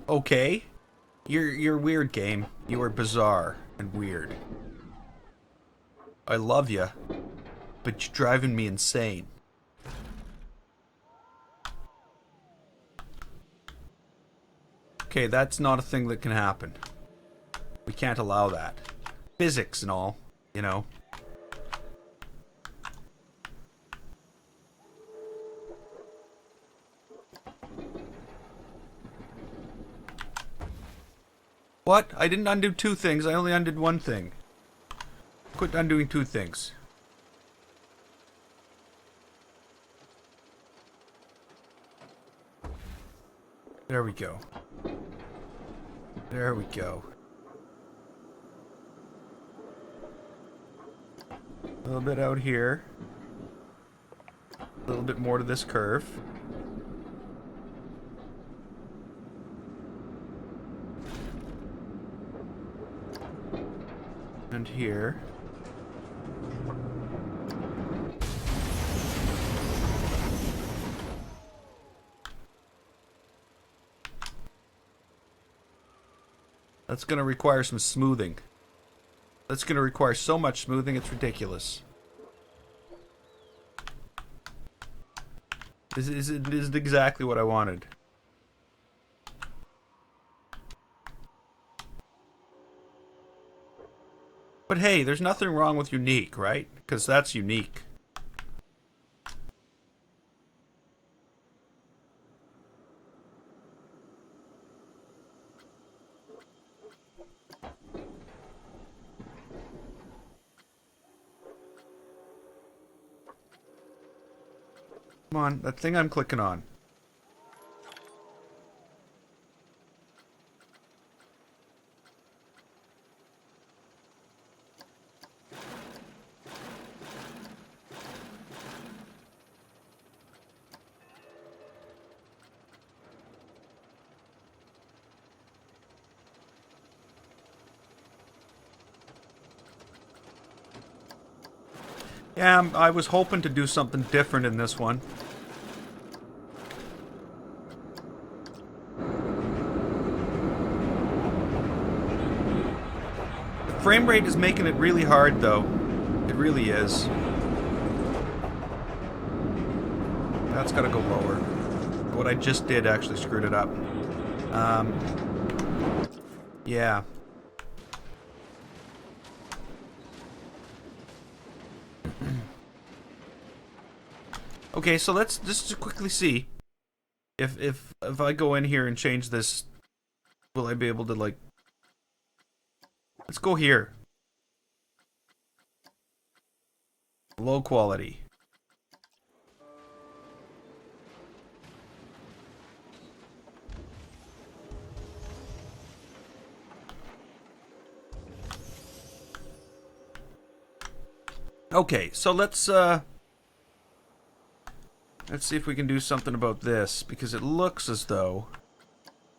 Okay. You're weird, game. You are bizarre and weird. I love you, but you're driving me insane. Okay, that's not a thing that can happen. We can't allow that. Physics and all, you know. What? I didn't undo 2 things. I only undid 1 thing. Quit undoing 2 things. There we go. There we go. A little bit out here. A little bit more to this curve. And here. That's gonna require some smoothing. That's gonna require so much smoothing, it's ridiculous. This isn't exactly what I wanted. But hey, there's nothing wrong with unique, right? Because that's unique. Come on, that thing I'm clicking on. Yeah, I was hoping to do something different in this one. The frame rate is making it really hard, though. It really is. That's gotta go lower. What I just did actually screwed it up. Yeah. Okay, so let's just quickly see if I go in here and change this, will I be able to, like, let's go here. Low quality. Okay, so let's see if we can do something about this, because it looks as though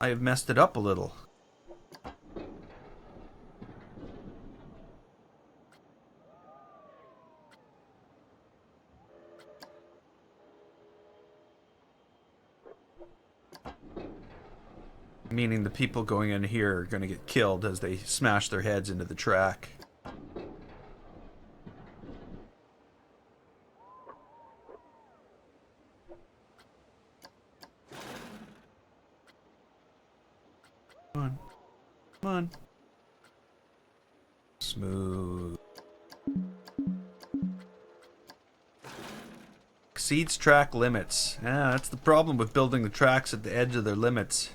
I have messed it up a little. Meaning the people going in here are going to get killed as they smash their heads into the track. Come on. Come on. Smooth. Exceeds track limits. Yeah, that's the problem with building the tracks at the edge of their limits.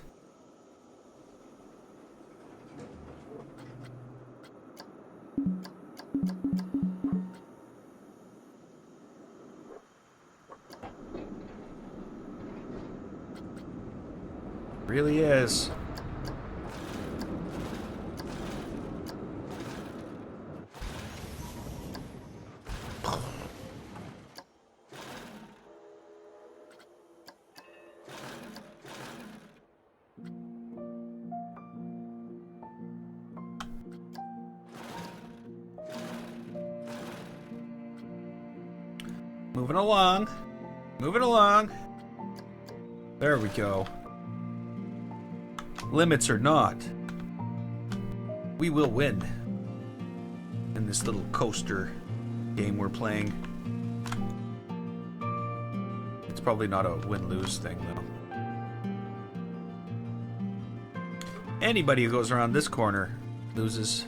Really is. Moving along. Moving along. There we go. Limits or not, we will win in this little coaster game we're playing. It's probably not a win-lose thing, though. Anybody who goes around this corner loses.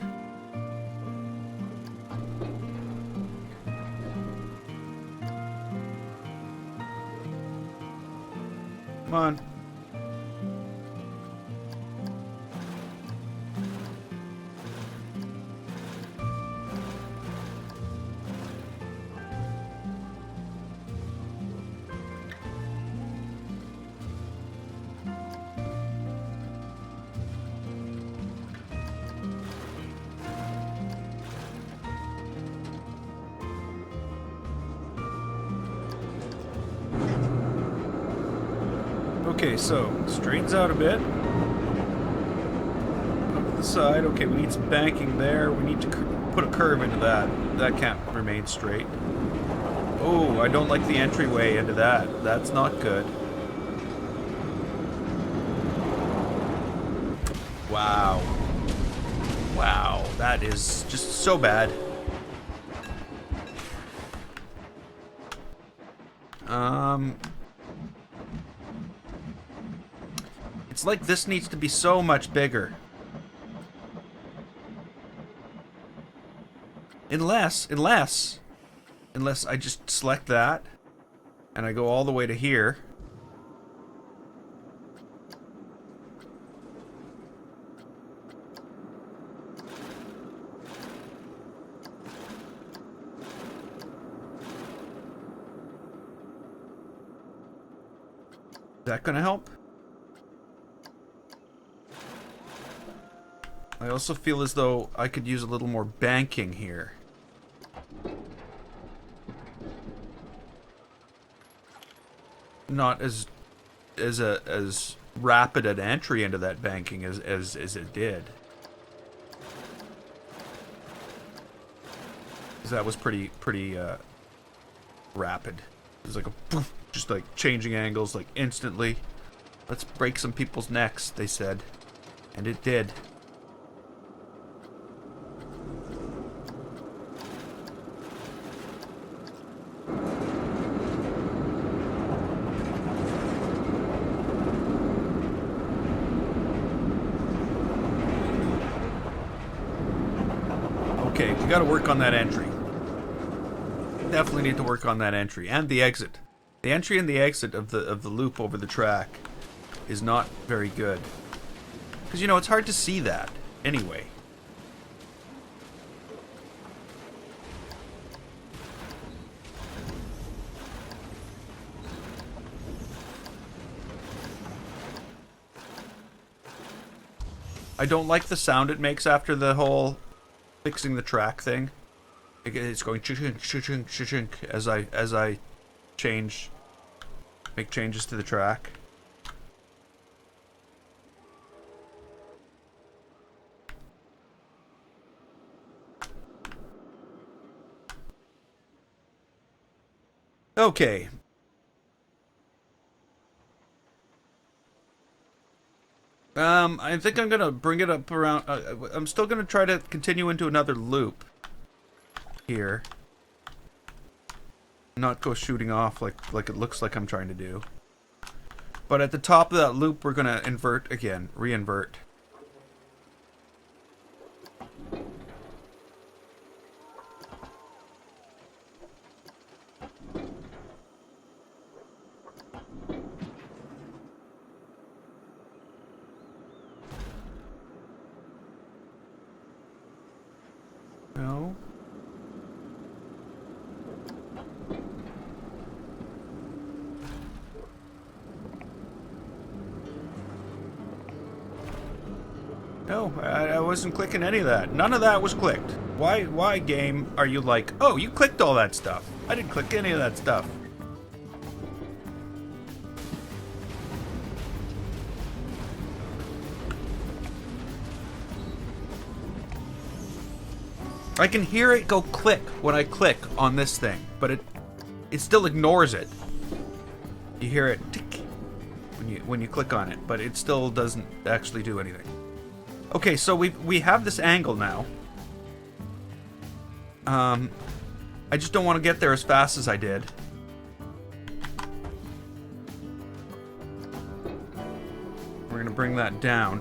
Come on. Okay, so straightens out a bit. Up to the side. Okay, we need some banking there. We need to put a curve into that. That can't remain straight. Oh, I don't like the entryway into that. That's not good. Wow. Wow, that is just so bad. It's like this needs to be so much bigger. Unless I just select that and I go all the way to here. Is that gonna help? I also feel as though I could use a little more banking here. Not as rapid an entry into that banking as it did. Because that was pretty rapid. It was like a poof, just like changing angles like instantly. Let's break some people's necks, they said. And it did. Okay, we gotta work on that entry. Definitely need to work on that entry and the exit. The entry and the exit of the loop over the track is not very good. Because, you know, it's hard to see that anyway. I don't like the sound it makes after the whole fixing the track thing. It's going chink chink chink as I make changes to the track. Okay. I think I'm gonna bring it up around. I'm still gonna try to continue into another loop here, not go shooting off like it looks like I'm trying to do. But at the top of that loop, we're gonna invert again, re-invert. No, I wasn't clicking any of that. None of that was clicked. Why, game, are you like, oh, you clicked all that stuff? I didn't click any of that stuff. I can hear it go click when I click on this thing, but it still ignores it. You hear it tick when you click on it, but it still doesn't actually do anything. Okay, so we have this angle now. I just don't want to get there as fast as I did. We're gonna bring that down.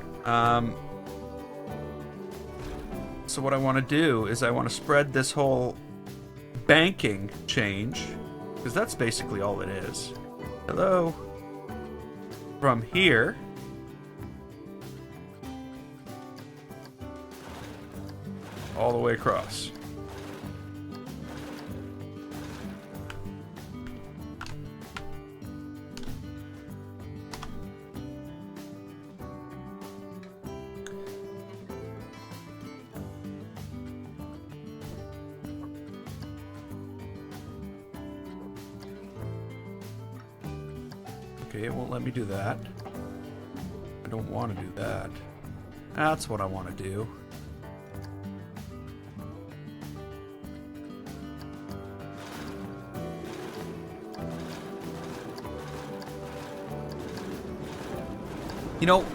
So what I want to do is I want to spread this whole banking change, because that's basically all it is. Hello. From here. All the way across. Okay, it won't let me do that. I don't want to do that. That's what I want to do. You know,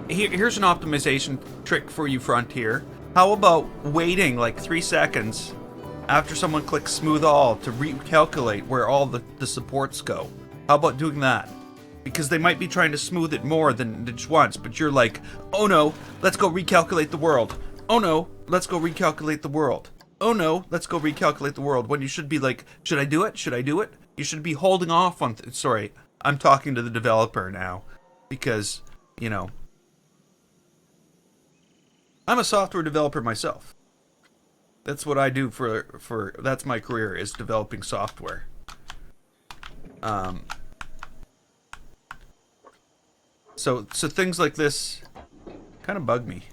here's an optimization trick for you, Frontier. How about waiting like 3 seconds after someone clicks Smooth All to recalculate where all the supports go? How about doing that? Because they might be trying to smooth it more than just once, but you're like, oh no, let's go recalculate the world. Oh no, let's go recalculate the world. Oh no, let's go recalculate the world. When you should be like, should I do it? Should I do it? You should be holding off on... Sorry, I'm talking to the developer now. Because, you know, I'm a software developer myself. That's what I do for that's my career, is developing software. So things like this kind of bug me.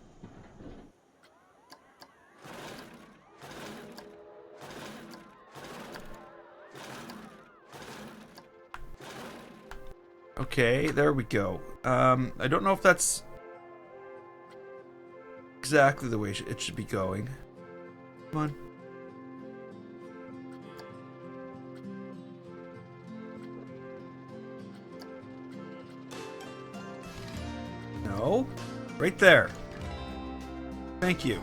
Okay, there we go. I don't know if that's exactly the way it should be going. Come on. No. Right there. Thank you.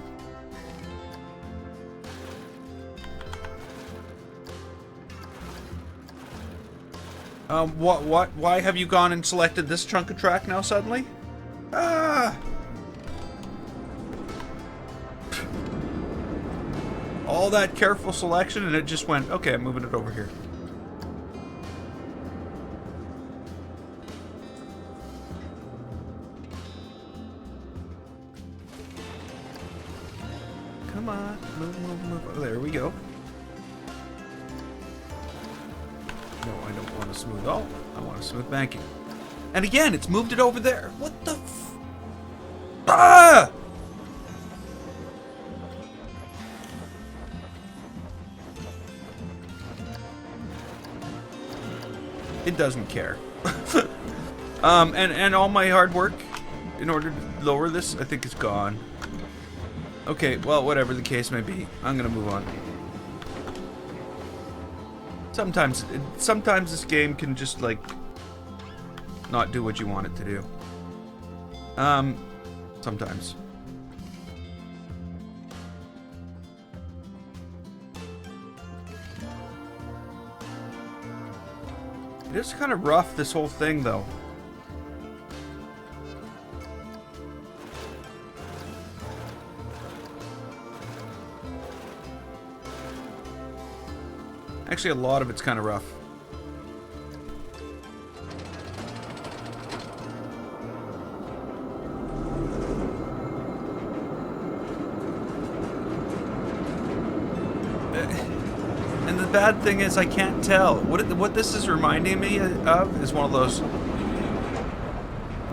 What? Why have you gone and selected this chunk of track now suddenly? Ah! All that careful selection and it just went, okay, I'm moving it over here. Come on, move. Oh, there we go. No, I don't want to smooth all. I want to smooth banking. And again, it's moved it over there. What the f... Ah! It doesn't care. And all my hard work in order to lower this, I think is gone. Okay, well, whatever the case may be, I'm gonna move on. Sometimes this game can just, like, not do what you want it to do. Sometimes. It is kind of rough, this whole thing, though. Actually, a lot of it's kind of rough. And the bad thing is I can't tell. What this is reminding me of is one of those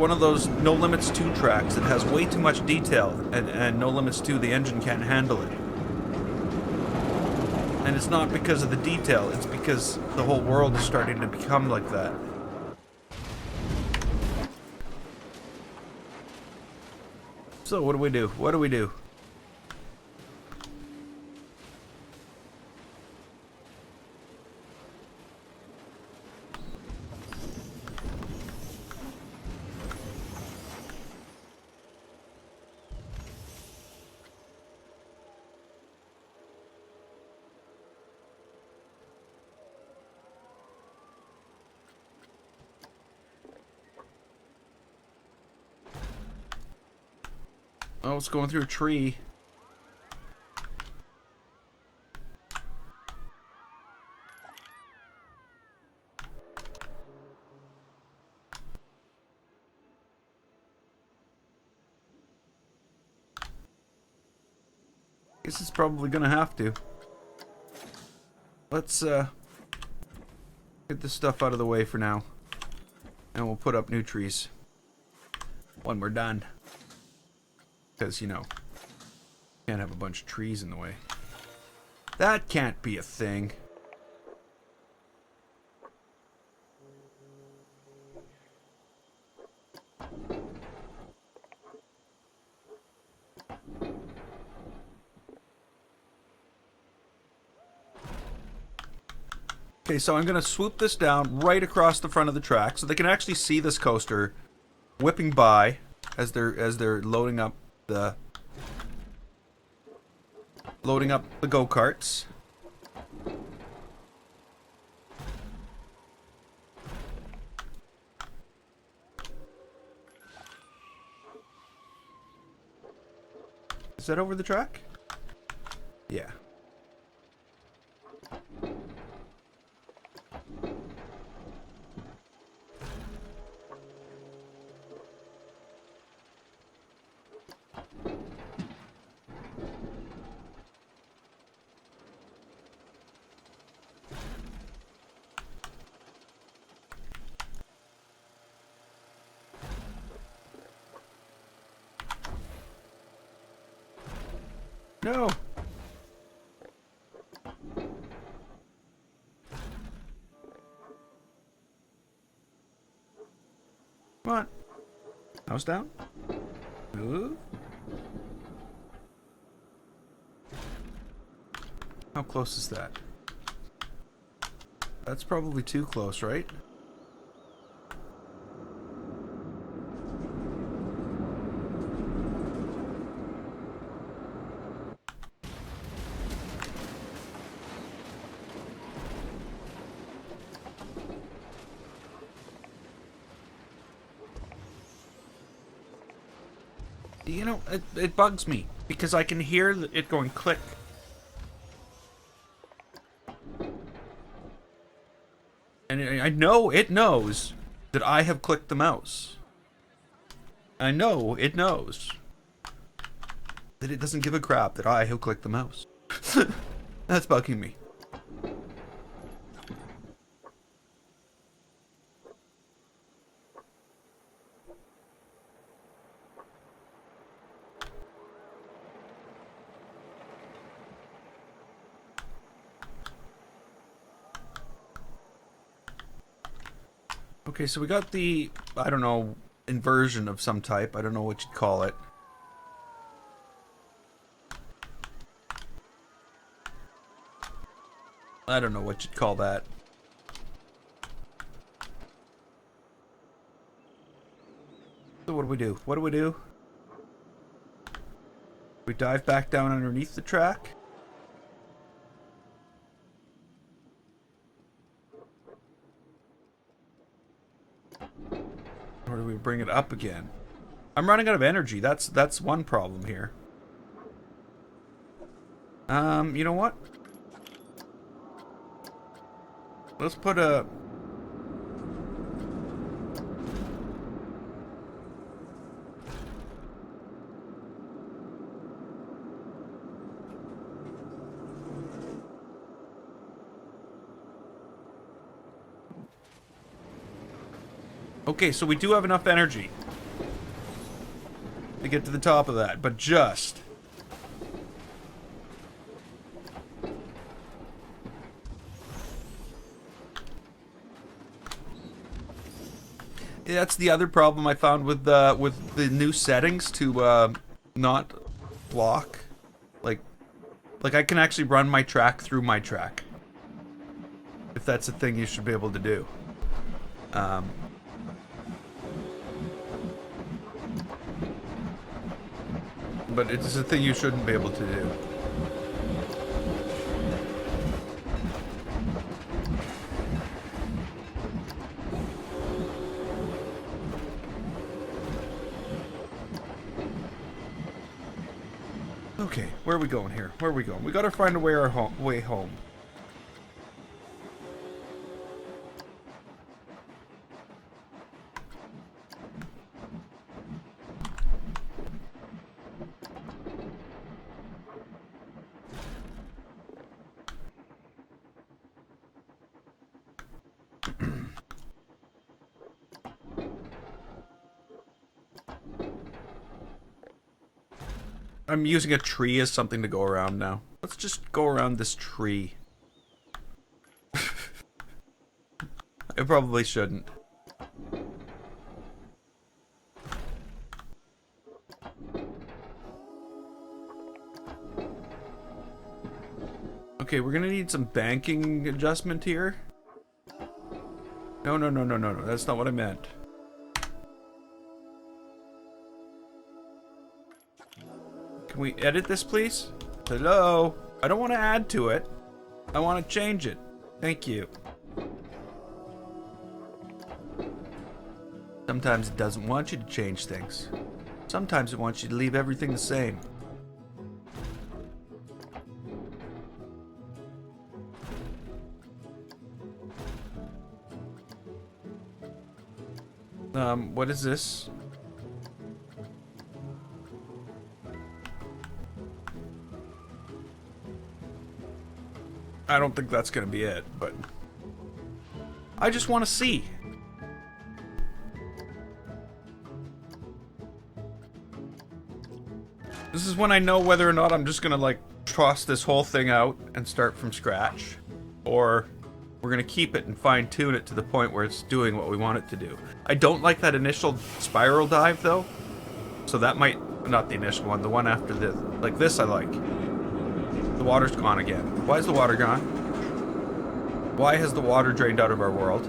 one of those No Limits 2 tracks that has way too much detail, and No Limits 2, the engine can't handle it. And it's not because of the detail, it's because the whole world is starting to become like that. So what do we do? What do we do? Oh, it's going through a tree. Guess it's probably gonna have to. Let's get this stuff out of the way for now. And we'll put up new trees when we're done. Because, you know, can't have a bunch of trees in the way. That can't be a thing. Okay, so I'm gonna swoop this down right across the front of the track so they can actually see this coaster whipping by as they're loading up the go-karts. Is that over the track? Yeah. No. Come on. House down. Ooh. How close is that? That's probably too close, right? You know, it bugs me because I can hear it going click. And I know it knows that I have clicked the mouse. I know it knows that it doesn't give a crap that I have clicked the mouse. That's bugging me. Okay, so we got the, I don't know, inversion of some type. I don't know what you'd call it. I don't know what you'd call that. So what do we do? What do we do? We dive back down underneath the track. Or do we bring it up again? I'm running out of energy. That's one problem here. You know what? Let's put a... Okay, so we do have enough energy. get to the top of that, but just. That's the other problem I found with the new settings to not block. Like I can actually run my track through my track. If that's a thing you should be able to do. But it's a thing you shouldn't be able to do. Okay, where are we going here? Where are we going? We gotta find a way way home. I'm using a tree as something to go around now. Let's just go around this tree. I probably shouldn't. Okay, we're gonna need some banking adjustment here. No, that's not what I meant. Can we edit this, please? Hello? I don't want to add to it. I want to change it. Thank you. Sometimes it doesn't want you to change things. Sometimes it wants you to leave everything the same. What is this? I don't think that's gonna be it, but I just want to see. This is when I know whether or not I'm just gonna like toss this whole thing out and start from scratch, or we're gonna keep it and fine tune it to the point where it's doing what we want it to do. I don't like that initial spiral dive though, so that might, not the initial one, the one after this. Like this I like. The water's gone again. Why is the water gone? Why has the water drained out of our world?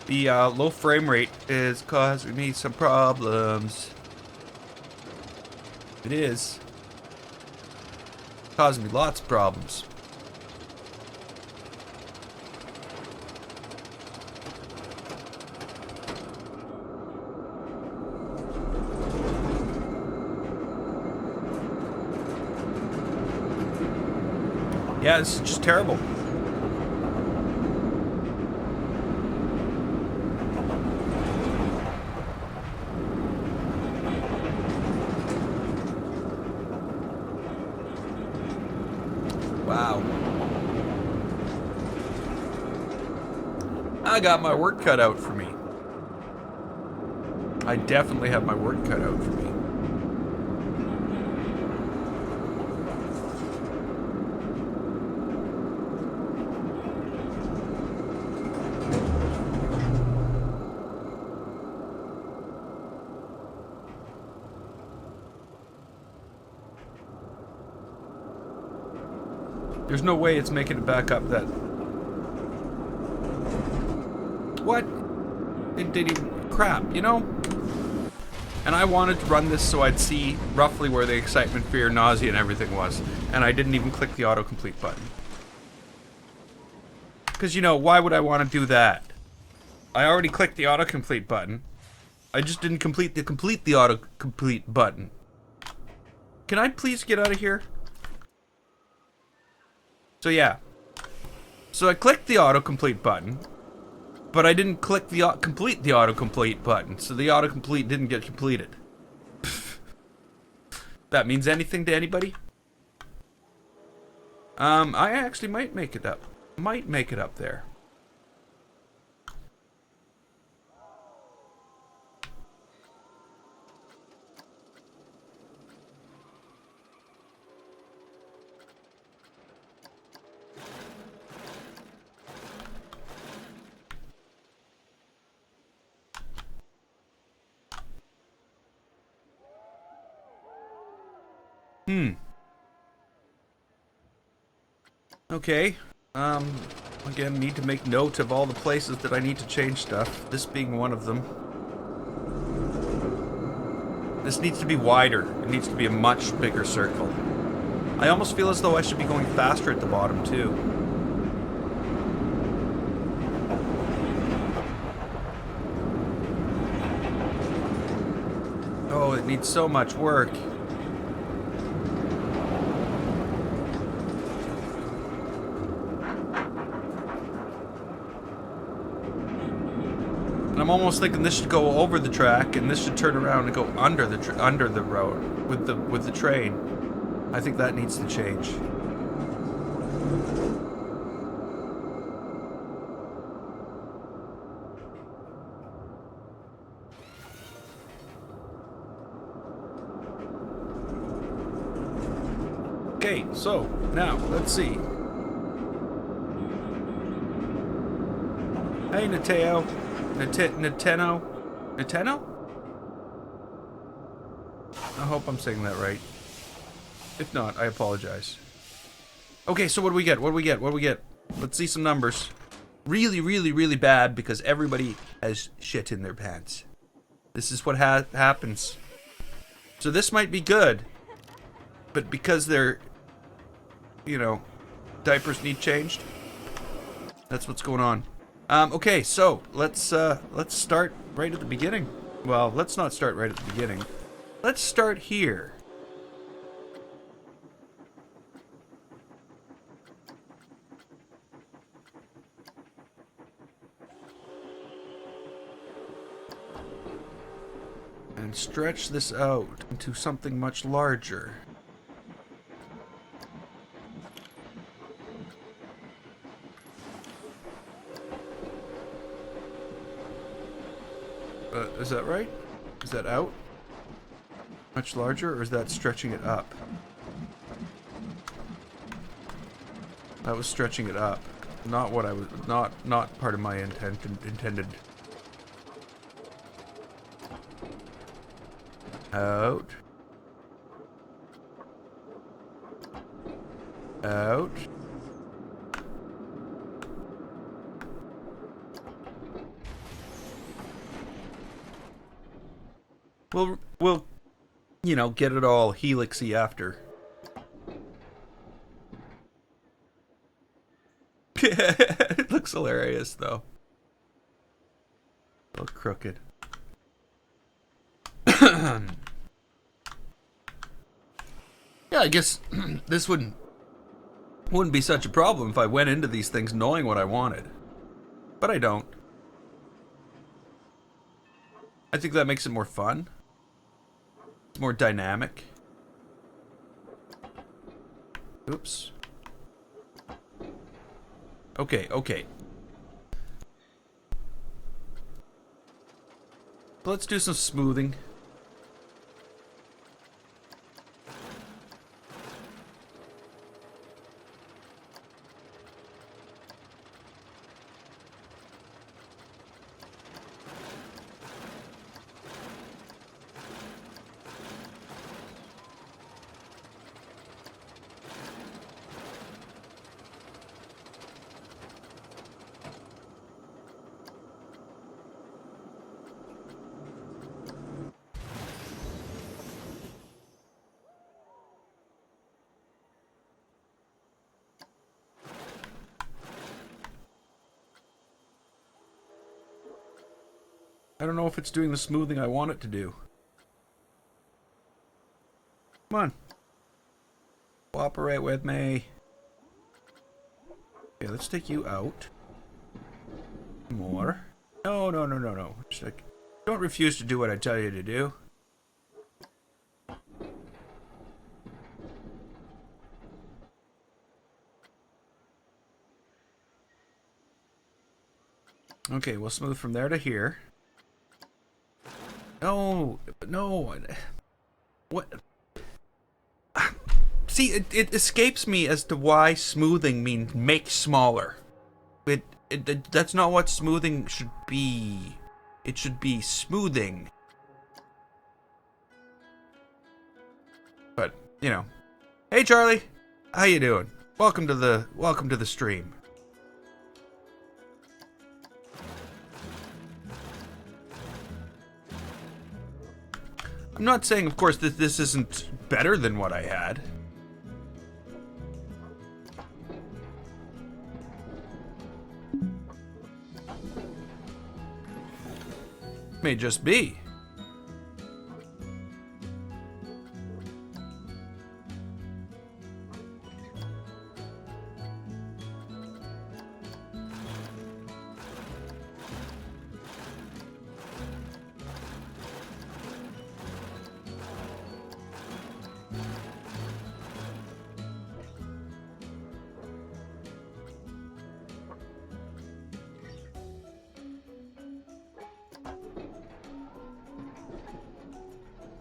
The low frame rate is causing me some problems. It is. Causing me lots of problems. Yeah, this is just terrible. Wow. I got my work cut out for me. I definitely have my work cut out for me. There's no way it's making it back up that... What? It didn't even... Crap, you know? And I wanted to run this so I'd see roughly where the excitement, fear, nausea, and everything was. And I didn't even click the autocomplete button. Because, you know, why would I want to do that? I already clicked the autocomplete button. I just didn't complete the autocomplete button. Can I please get out of here? So yeah. So I clicked the autocomplete button. But I didn't click the complete the autocomplete button, so the autocomplete didn't get completed. That means anything to anybody? I actually might make it up. Might make it up there. Okay. Again, need to make note of all the places that I need to change stuff. This being one of them. This needs to be wider. It needs to be a much bigger circle. I almost feel as though I should be going faster at the bottom, too. Oh, it needs so much work. I'm almost thinking this should go over the track, and this should turn around and go under the road with the train. I think that needs to change. Okay, so now let's see. Hey, Nateo. Nintendo? I hope I'm saying that right. If not, I apologize. Okay, so what do we get? What do we get? What do we get? Let's see some numbers. Really, really, really bad because everybody has shit in their pants. This is what happens. So this might be good, but because they're, you know, diapers need changed. That's what's going on. Okay, so let's start right at the beginning. Well, let's not start right at the beginning. Let's start here. And stretch this out into something much larger. Is that right? Is that out? Much larger, or is that stretching it up? That was stretching it up. Not what I was, not part of my intended. Out. Out. We'll, you know, get it all helixy after. It looks hilarious, though. A little crooked. Yeah, I guess this wouldn't be such a problem if I went into these things knowing what I wanted. But I don't. I think that makes it more fun. It's more dynamic. Oops. Okay, okay. Let's do some smoothing. I don't know if it's doing the smoothing I want it to do. Come on. Cooperate with me. Okay, let's take you out. More. No, no, no, no, no. Just like, don't refuse to do what I tell you to do. Okay, we'll smooth from there to here. No, no. What? See, it escapes me as to why smoothing means make smaller. That's not what smoothing should be. It should be smoothing. But, you know. Hey Charlie, how you doing? Welcome to the stream. I'm not saying, of course, that this isn't better than what I had. May just be.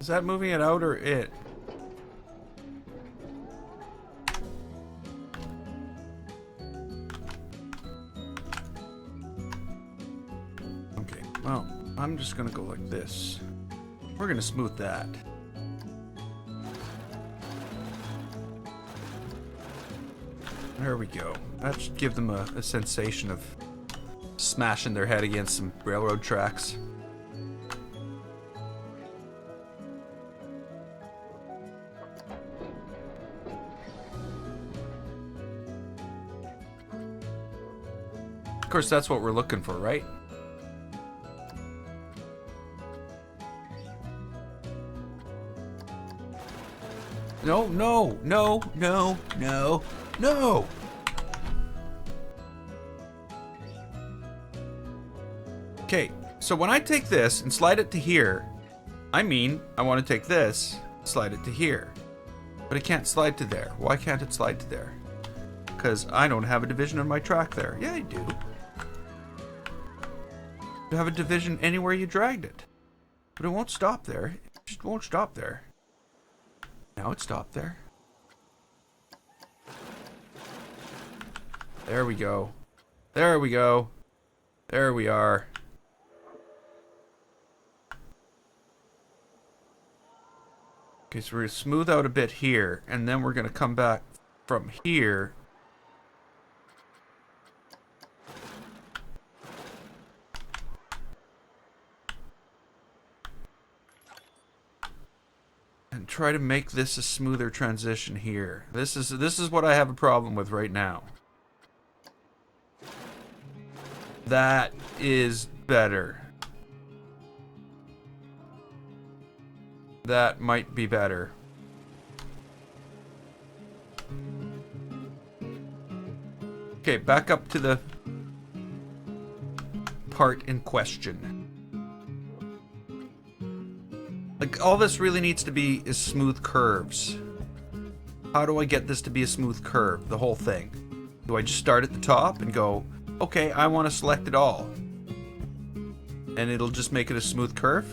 Is that moving it out or it? Okay, well, I'm just gonna go like this. We're gonna smooth that. There we go. That should give them a sensation of smashing their head against some railroad tracks. Of course, that's what we're looking for, right? No, no, no, no, no, no! Okay, so when I take this and slide it to here, I mean, I want to take this, slide it to here. But it can't slide to there. Why can't it slide to there? Because I don't have a division on my track there. Yeah, I do. You have a division anywhere you dragged it. But it won't stop there. It just won't stop there. Now it stopped there. There we go. There we go. There we are. Okay, so we're going to smooth out a bit here, and then we're going to come back from here. And try to make this a smoother transition here. This is what I have a problem with right now. That is better. That might be better. Okay, back up to the part in question. Like, all this really needs to be is smooth curves. How do I get this to be a smooth curve? The whole thing. Do I just start at the top and go, okay, I want to select it all. And it'll just make it a smooth curve?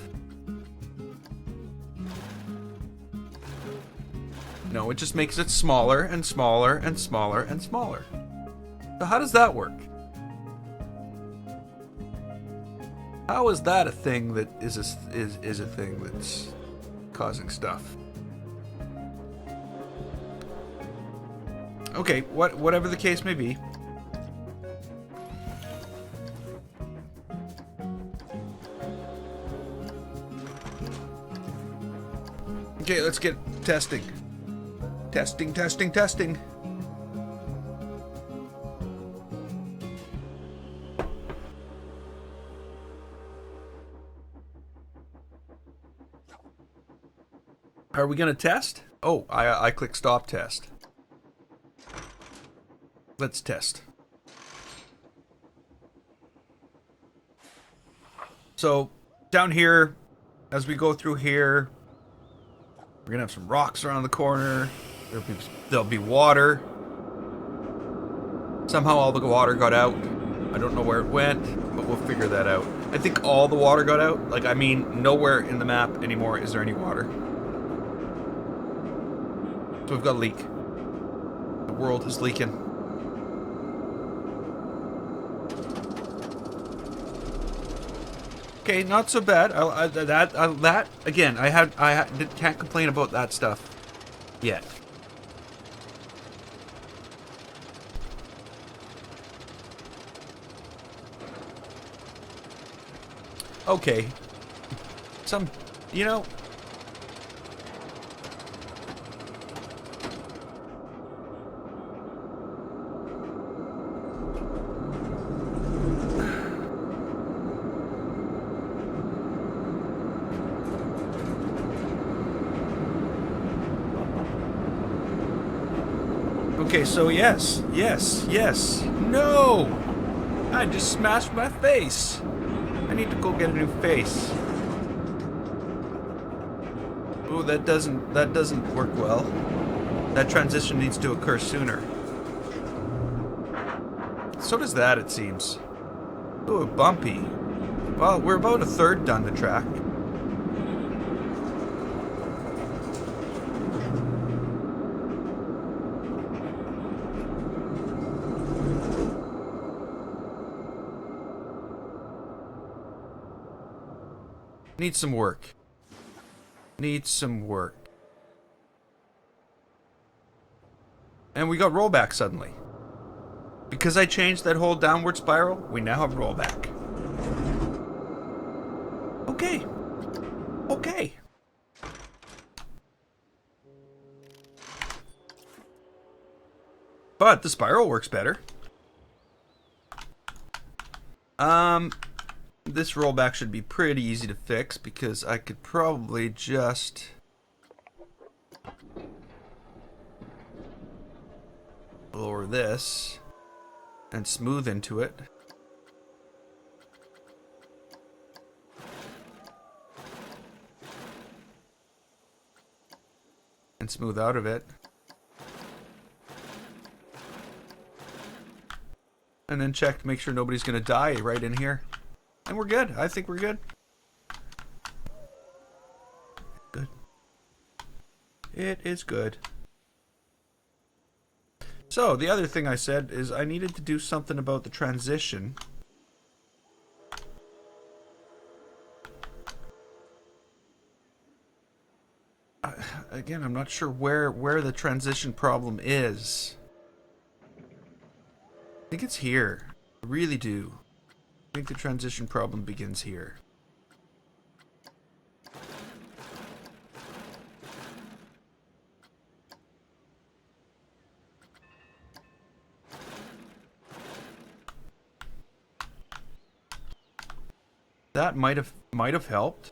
No, it just makes it smaller and smaller and smaller and smaller. So how does that work? How is that a thing that is a thing that's causing stuff? Okay, whatever the case may be. Okay, let's get testing. Testing, testing, testing. Are we gonna test? Oh, I click stop test. Let's test. So, down here, as we go through here, we're gonna have some rocks around the corner. There'll be water. Somehow all the water got out. I don't know where it went, but we'll figure that out. I think all the water got out. Like, I mean, nowhere in the map anymore is there any water. So we've got a leak. The world is leaking. Okay, not so bad. That again, I can't complain about that stuff yet. Okay. You know. Okay, so yes. No! I just smashed my face. I need to go get a new face. Oh, that doesn't work well. That transition needs to occur sooner. So does that, it seems. Ooh, bumpy. Well, we're about a third done the track. Needs some work. Needs some work. And we got rollback suddenly. Because I changed that whole downward spiral, we now have rollback. Okay. Okay. But the spiral works better. This rollback should be pretty easy to fix because I could probably just lower this and smooth into it. And smooth out of it. And then check to make sure nobody's gonna die right in here. And we're good. I think we're good. Good. It is good. So, the other thing I said is I needed to do something about the transition. Again, I'm not sure where the transition problem is. I think it's here. I really do. I think the transition problem begins here. That might have helped.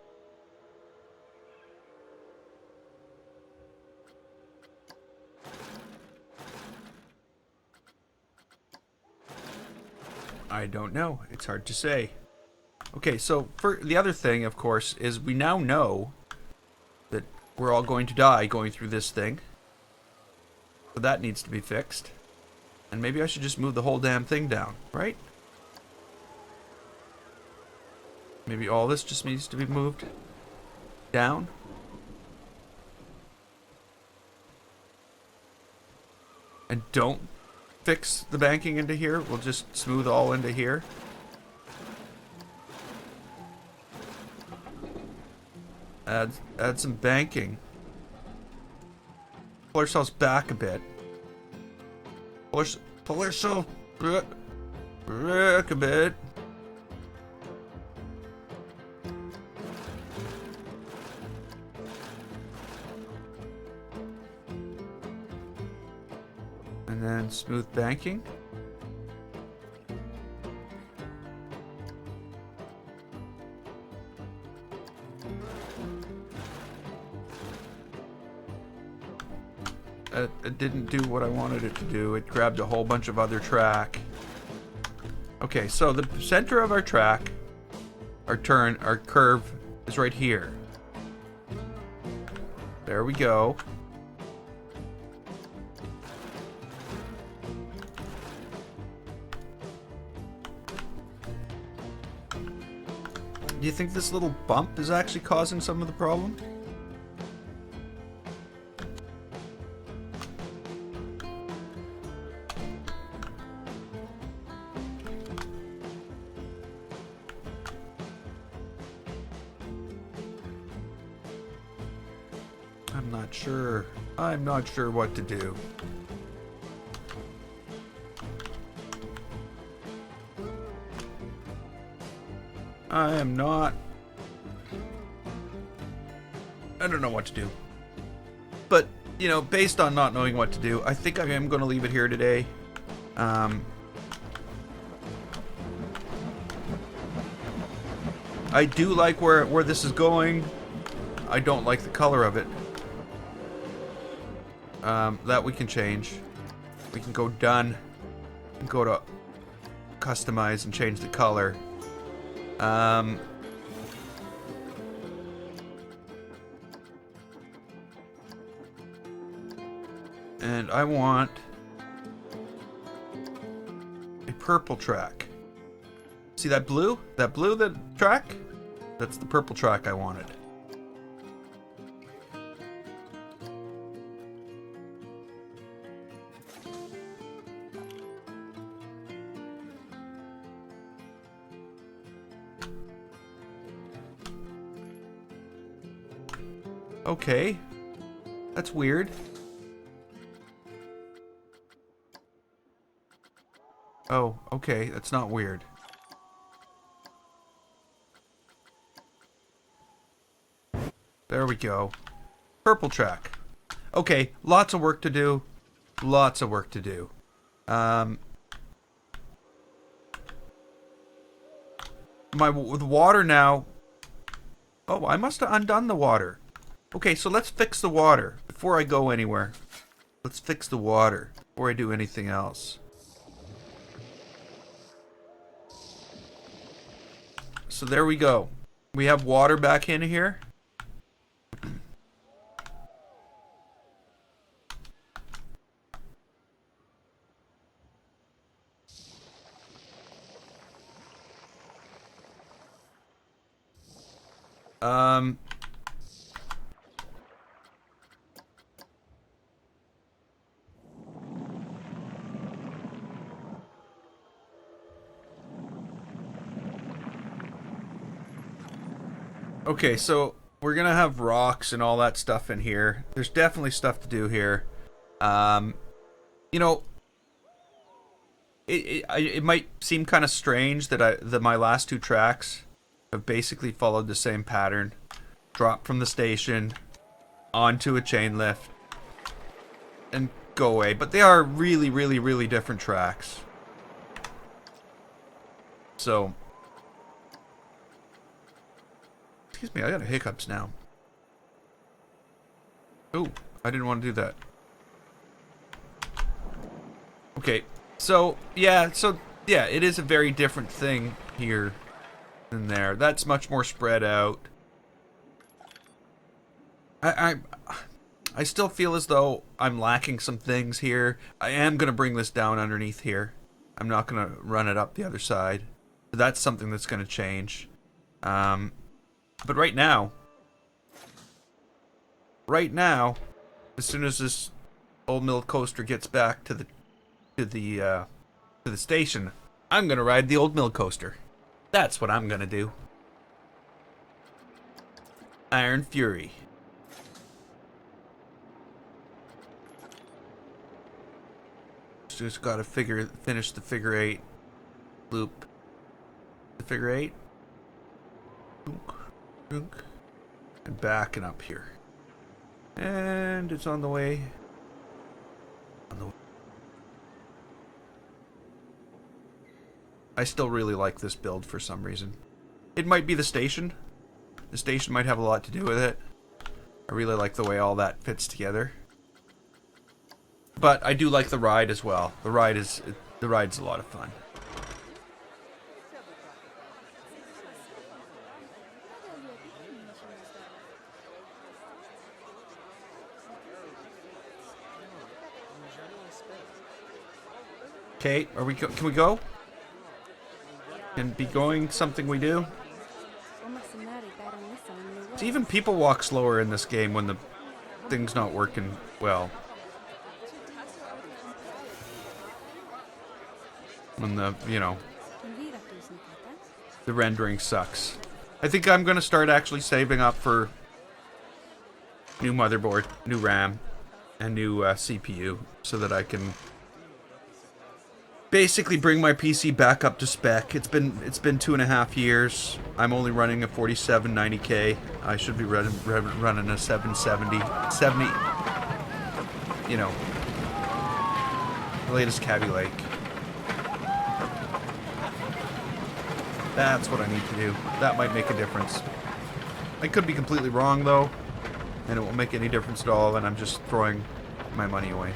I don't know. It's hard to say. Okay, so for the other thing, of course, is we now know that we're all going to die going through this thing. So that needs to be fixed. And maybe I should just move the whole damn thing down, right? Maybe all this just needs to be moved down. And don't fix the banking into here. We'll just smooth all into here. Add some banking. Pull ourselves back a bit. Pull ourselves back a bit. And then smooth banking. It didn't do what I wanted it to do. It grabbed a whole bunch of other track. Okay, so the center of our track our curve is right here. There we go. Do you think this little bump is actually causing some of the problem? I'm not sure. I'm not sure what to do. I am not. I don't know what to do. But, you know, based on not knowing what to do, I think I am going to leave it here today. I do like where this is going. I don't like the color of it. That we can change. We can go done and go to customize and change the color. And I want a purple track. See that blue? That blue, that track? That's the purple track I wanted. Okay. That's weird. Oh, okay. That's not weird. There we go. Purple track. Okay, lots of work to do. Lots of work to do. The water now. Oh, I must have undone the water. Okay, so let's fix the water before I go anywhere. Let's fix the water before I do anything else. So there we go. We have water back in here. Okay, so we're gonna have rocks and all that stuff in here. There's definitely stuff to do here. You know, it might seem kind of strange that my last two tracks have basically followed the same pattern. Drop from the station onto a chain lift and go away, but they are really, really, really different tracks. So, excuse me, I got hiccups now. Oh, I didn't want to do that. Okay, so yeah, it is a very different thing here than there. That's much more spread out. I still feel as though I'm lacking some things here. I am going to bring this down underneath here. I'm not going to run it up the other side. That's something that's going to change. But right now, as soon as this old mill coaster gets back to the station, I'm going to ride the old mill coaster. That's what I'm going to do. Iron Fury. Just gotta finish the figure 8 loop. The figure 8. And backing up here. And it's on the way. I still really like this build for some reason. It might be the station. The station might have a lot to do with it. I really like the way all that fits together. But I do like the ride as well. The ride's a lot of fun. Okay, are we? Can we go? Can be going something we do? See, even people walk slower in this game when the thing's not working well. When the, you know, the rendering sucks. I think I'm gonna start actually saving up for new motherboard, new RAM, and new CPU, so that I can basically bring my PC back up to spec. It's been 2.5 years. I'm only running a 4790K. I should be running a 770, you know, the latest Kaby Lake. That's what I need to do. That might make a difference. I could be completely wrong, though, and it won't make any difference at all, and I'm just throwing my money away.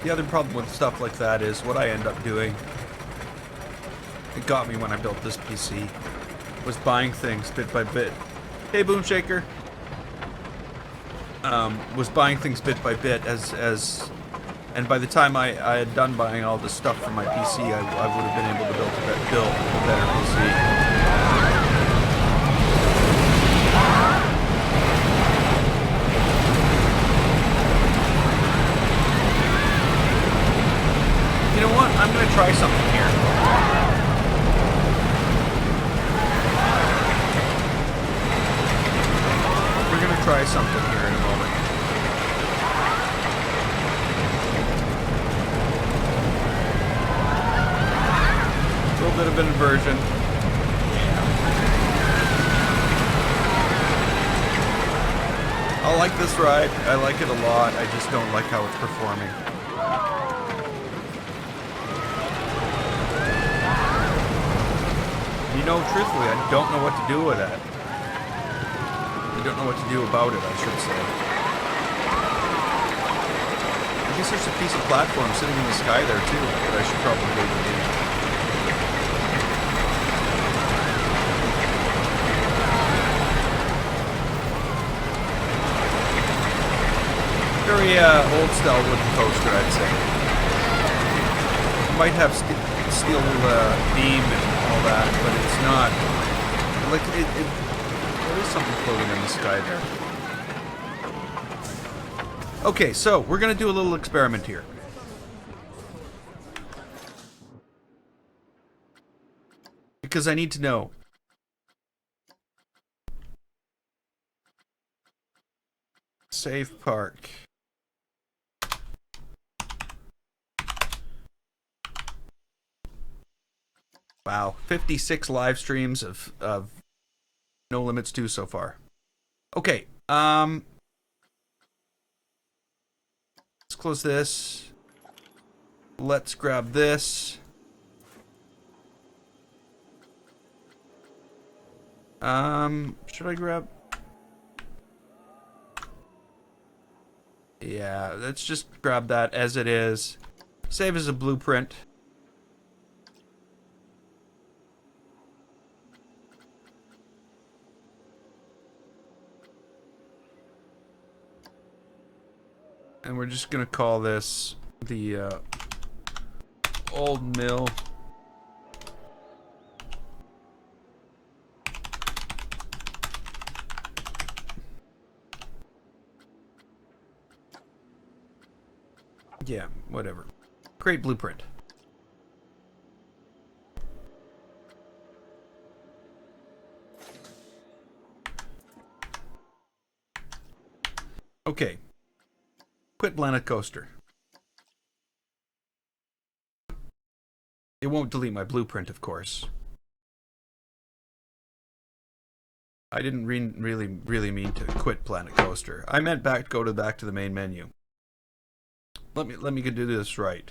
The other problem with stuff like that is what I end up doing. It got me when I built this PC. Was buying things bit by bit. Hey, Boom Shaker. Was buying things bit by bit and by the time I had done buying all this stuff for my PC, I would have been able to build a better PC. You know what? I'm gonna try something here. We're gonna try something here in a moment. A little bit of an inversion. I like this ride. I like it a lot. I just don't like how it's performing. You know, truthfully, I don't know what to do with that. I don't know what to do about it, I should say. I guess there's a piece of platform sitting in the sky there, too, that I should probably do. Very old-style wooden coaster, I'd say. It might have steel beam and all that, but it's not. Like there is something floating in the sky there. Okay, so we're gonna do a little experiment here. Because I need to know. Save park. Wow, 56 live streams of No Limits 2 so far. Okay, let's close this. Let's grab this. Should I grab? Yeah, let's just grab that as it is. Save as a blueprint. And we're just gonna call this the old mill. Yeah, whatever. Create blueprint. Okay. Quit Planet Coaster. It won't delete my blueprint, of course. I didn't really mean to quit Planet Coaster. I meant back to the main menu. Let me do this right.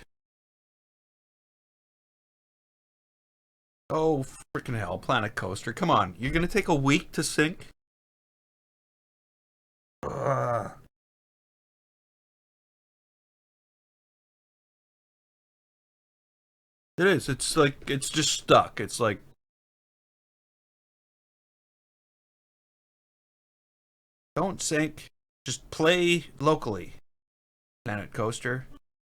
Oh, freaking hell, Planet Coaster. Come on, you're gonna take a week to sync? Ugh. It is. It's like, it's just stuck. It's like, Don't sync. Just play locally. Planet Coaster.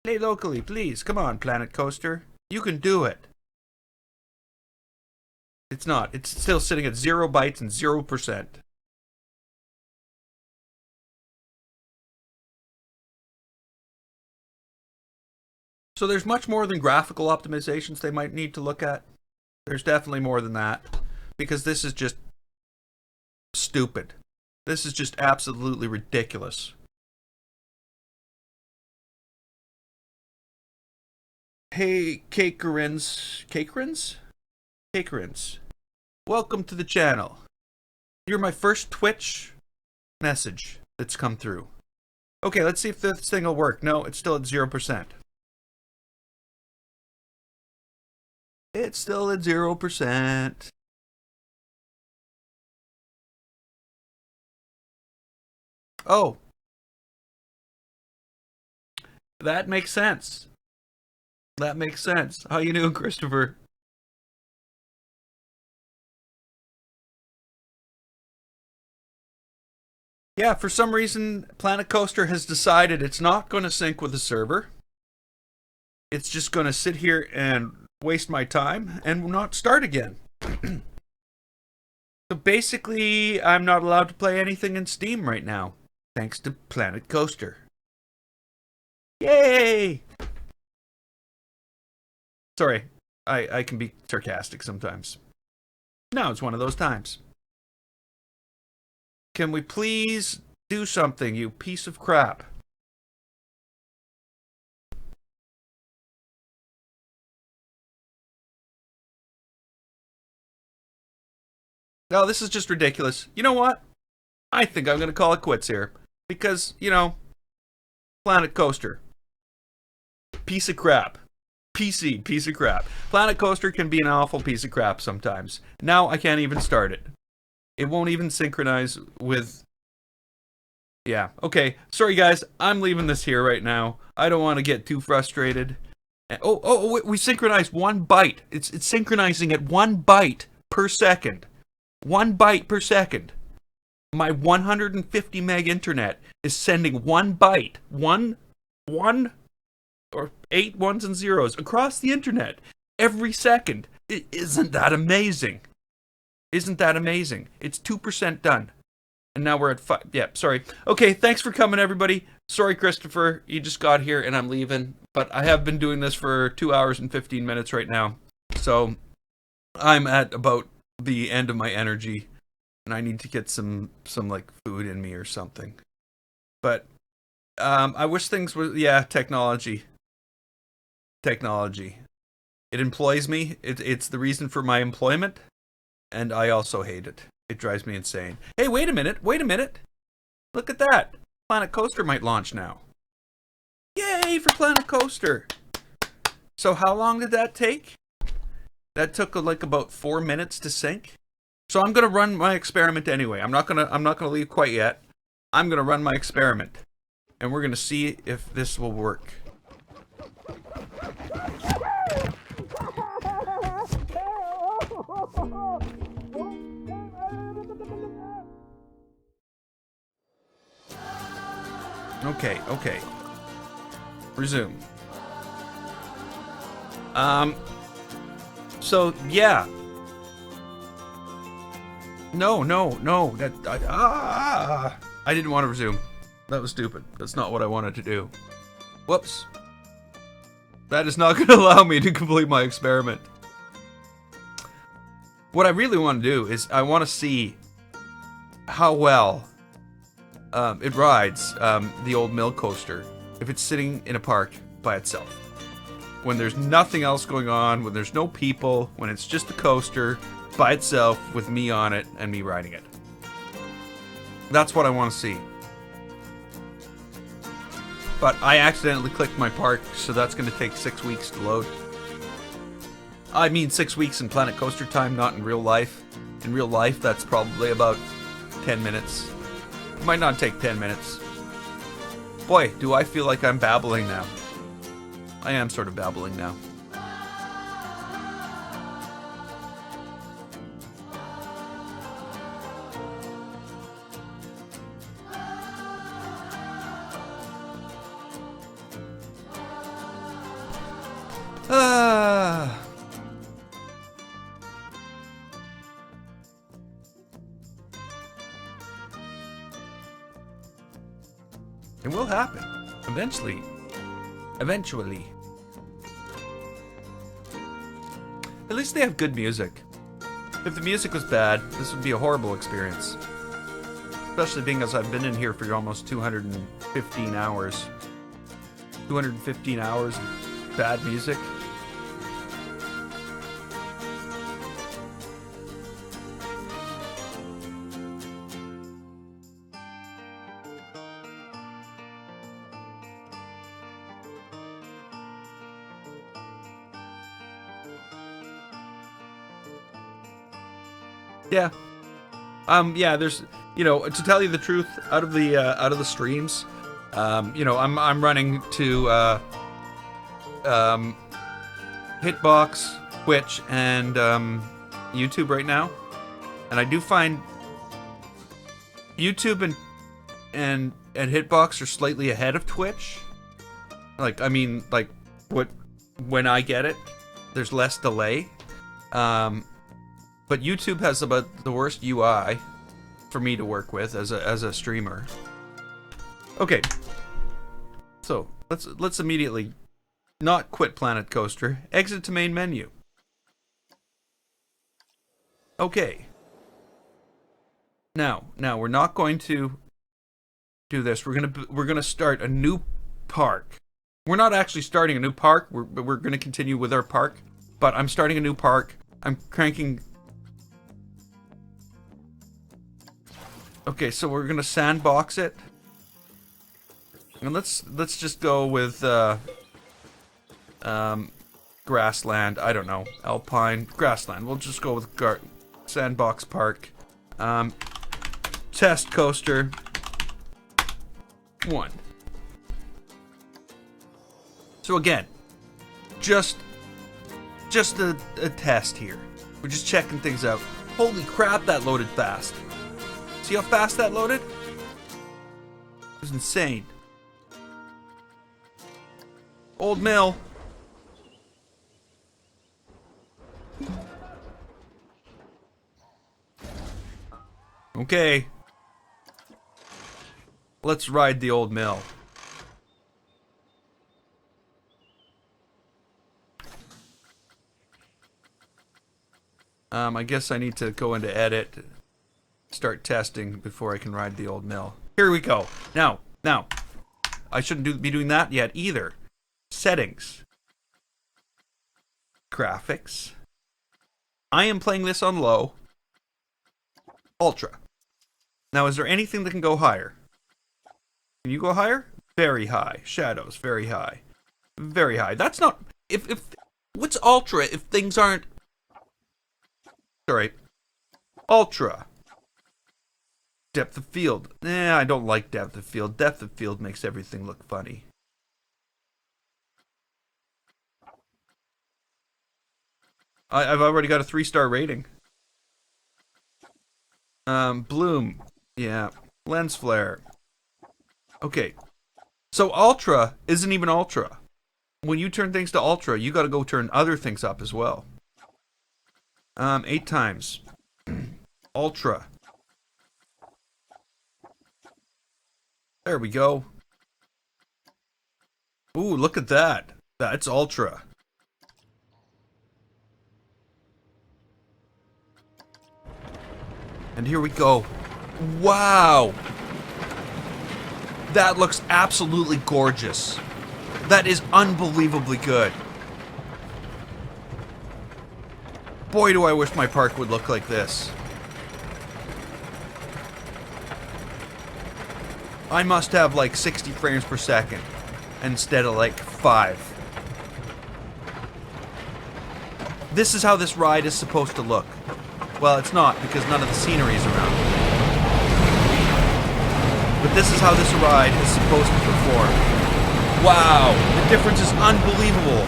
Play locally, please. Come on, Planet Coaster. You can do it. It's not. It's still sitting at 0 bytes and 0%. So there's much more than graphical optimizations they might need to look at. There's definitely more than that. Because this is just stupid. This is just absolutely ridiculous. Hey, Cakerins? Welcome to the channel. You're my first Twitch message that's come through. Okay, let's see if this thing will work. No, it's still at 0%. It's still at 0%. Oh. That makes sense. That makes sense. How you doing, Christopher? Yeah, for some reason, Planet Coaster has decided it's not going to sync with the server. It's just going to sit here and waste my time and not start again. So basically, I'm not allowed to play anything in Steam right now, thanks to Planet Coaster. Yay! Sorry, I can be sarcastic sometimes. Now it's one of those times. Can we please do something, you piece of crap? No, this is just ridiculous. You know what? I think I'm going to call it quits here. Because, you know, Planet Coaster. Piece of crap. PC, piece of crap. Planet Coaster can be an awful piece of crap sometimes. Now I can't even start it. It won't even synchronize with... Yeah, okay. Sorry guys, I'm leaving this here right now. I don't want to get too frustrated. Oh, we synchronized 1 byte. It's synchronizing at 1 byte per second. 1 byte per second. My 150 meg internet is sending 1 byte. One or 8 ones and zeros across the internet every second. Isn't that amazing? Isn't that amazing? It's 2% done. And now we're at 5. Yeah, sorry. Okay, thanks for coming, everybody. Sorry, Christopher. You just got here and I'm leaving. But I have been doing this for 2 hours and 15 minutes right now. So I'm at about the end of my energy. And I need to get some like food in me or something. But I wish things were... Yeah, technology. Technology. It employs me. It's the reason for my employment. And I also hate it. It drives me insane. Hey, wait a minute. Look at that. Planet Coaster might launch now. Yay for Planet Coaster. So how long did that take? That took like about 4 minutes to sync. So I'm gonna run my experiment anyway. I'm not gonna leave quite yet. I'm gonna run my experiment. And we're gonna see if this will work. Okay. Resume. So yeah. No. I didn't want to resume. That was stupid. That's not what I wanted to do. Whoops. That is not going to allow me to complete my experiment. What I really want to do is I want to see how well it rides the old mill coaster if it's sitting in a park by itself. When there's nothing else going on, when there's no people, when it's just the coaster by itself with me on it and me riding it. That's what I want to see. But I accidentally clicked my park, so that's going to take 6 weeks to load. I mean 6 weeks in Planet Coaster time, not in real life. In real life, that's probably about 10 minutes. It might not take 10 minutes. Boy, do I feel like I'm babbling now. I am sort of babbling now. It will happen. Eventually. Eventually. At least they have good music. If the music was bad, this would be a horrible experience. Especially being as I've been in here for almost 215 hours. 215 hours of bad music. Yeah. Yeah, there's, you know, to tell you the truth, out of the streams, you know, I'm running to Hitbox, Twitch, and YouTube right now. And I do find YouTube and Hitbox are slightly ahead of Twitch. Like, I mean, like when I get it, there's less delay. But YouTube has about the worst UI for me to work with as a streamer. Okay. So, let's immediately not quit Planet Coaster. Exit to main menu. Okay. Now we're not going to do this. We're gonna start a new park. We're not actually starting a new park. We're gonna continue with our park, but I'm starting a new park. I'm cranking. Okay, so we're gonna sandbox it, and let's just go with grassland. I don't know, alpine grassland. We'll just go with sandbox park. Test coaster 1. So again, just a test here. We're just checking things out. Holy crap, that loaded fast. See how fast that loaded? It was insane. Old mill. Okay. Let's ride the old mill. I guess I need to go into edit. Start testing before I can ride the old mill. Here we go. Now, I shouldn't be doing that yet either. Settings. Graphics. I am playing this on low. Ultra. Now, is there anything that can go higher? Can you go higher? Very high. Shadows, very high. Very high. That's not... If what's ultra if things aren't... Sorry. Ultra. Depth of field. I don't like depth of field. Depth of field makes everything look funny. I've already got a 3-star rating. Bloom. Yeah. Lens flare. Okay. So ultra isn't even ultra. When you turn things to ultra, you gotta go turn other things up as well. 8 times. Ultra. There we go. Ooh, look at that. That's ultra. And here we go. Wow. That looks absolutely gorgeous. That is unbelievably good. Boy, do I wish my park would look like this. I must have like 60 frames per second instead of like 5. This is how this ride is supposed to look. Well, it's not because none of the scenery is around. But this is how this ride is supposed to perform. Wow, the difference is unbelievable.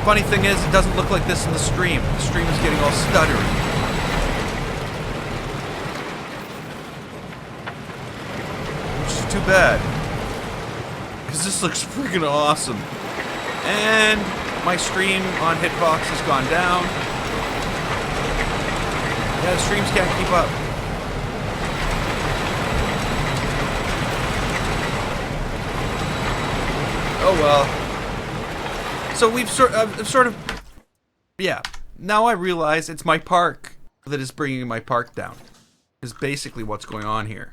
Funny thing is, it doesn't look like this in the stream. The stream is getting all stuttery. Which is too bad. Because this looks freaking awesome. And my stream on Hitbox has gone down. Yeah, the streams can't keep up. Oh well. So we've sort of, yeah. Now I realize it's my park that is bringing my park down. Is basically what's going on here.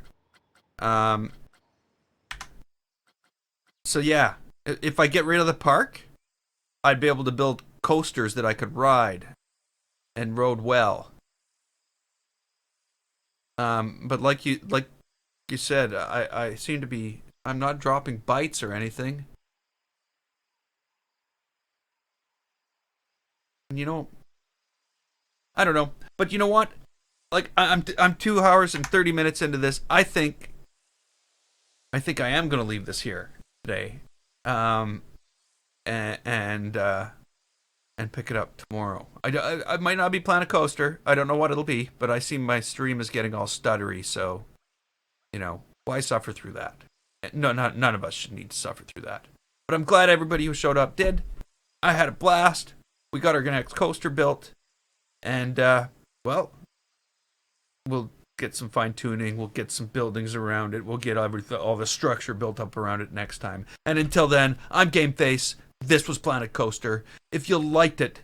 So yeah, if I get rid of the park, I'd be able to build coasters that I could ride and rode well. But like you said, I seem to be, I'm not dropping bytes or anything. You know, I don't know, but you know what? Like I'm 2 hours and 30 minutes into this. I think I am gonna leave this here today, and pick it up tomorrow. I might not be playing a coaster. I don't know what it'll be, but I see my stream is getting all stuttery, so you know, why suffer through that? No, none of us should need to suffer through that. But I'm glad everybody who showed up did. I had a blast. We got our next coaster built, and well, we'll get some fine tuning. We'll get some buildings around it. We'll get all the structure built up around it next time. And until then, I'm GameFace. This was Planet Coaster. If you liked it,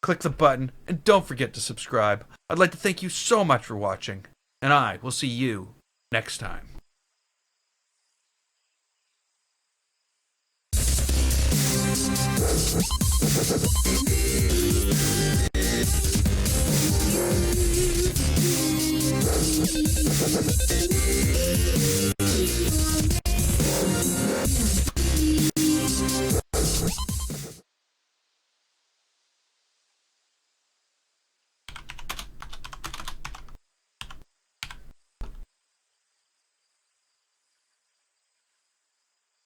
click the button and don't forget to subscribe. I'd like to thank you so much for watching, and I will see you next time.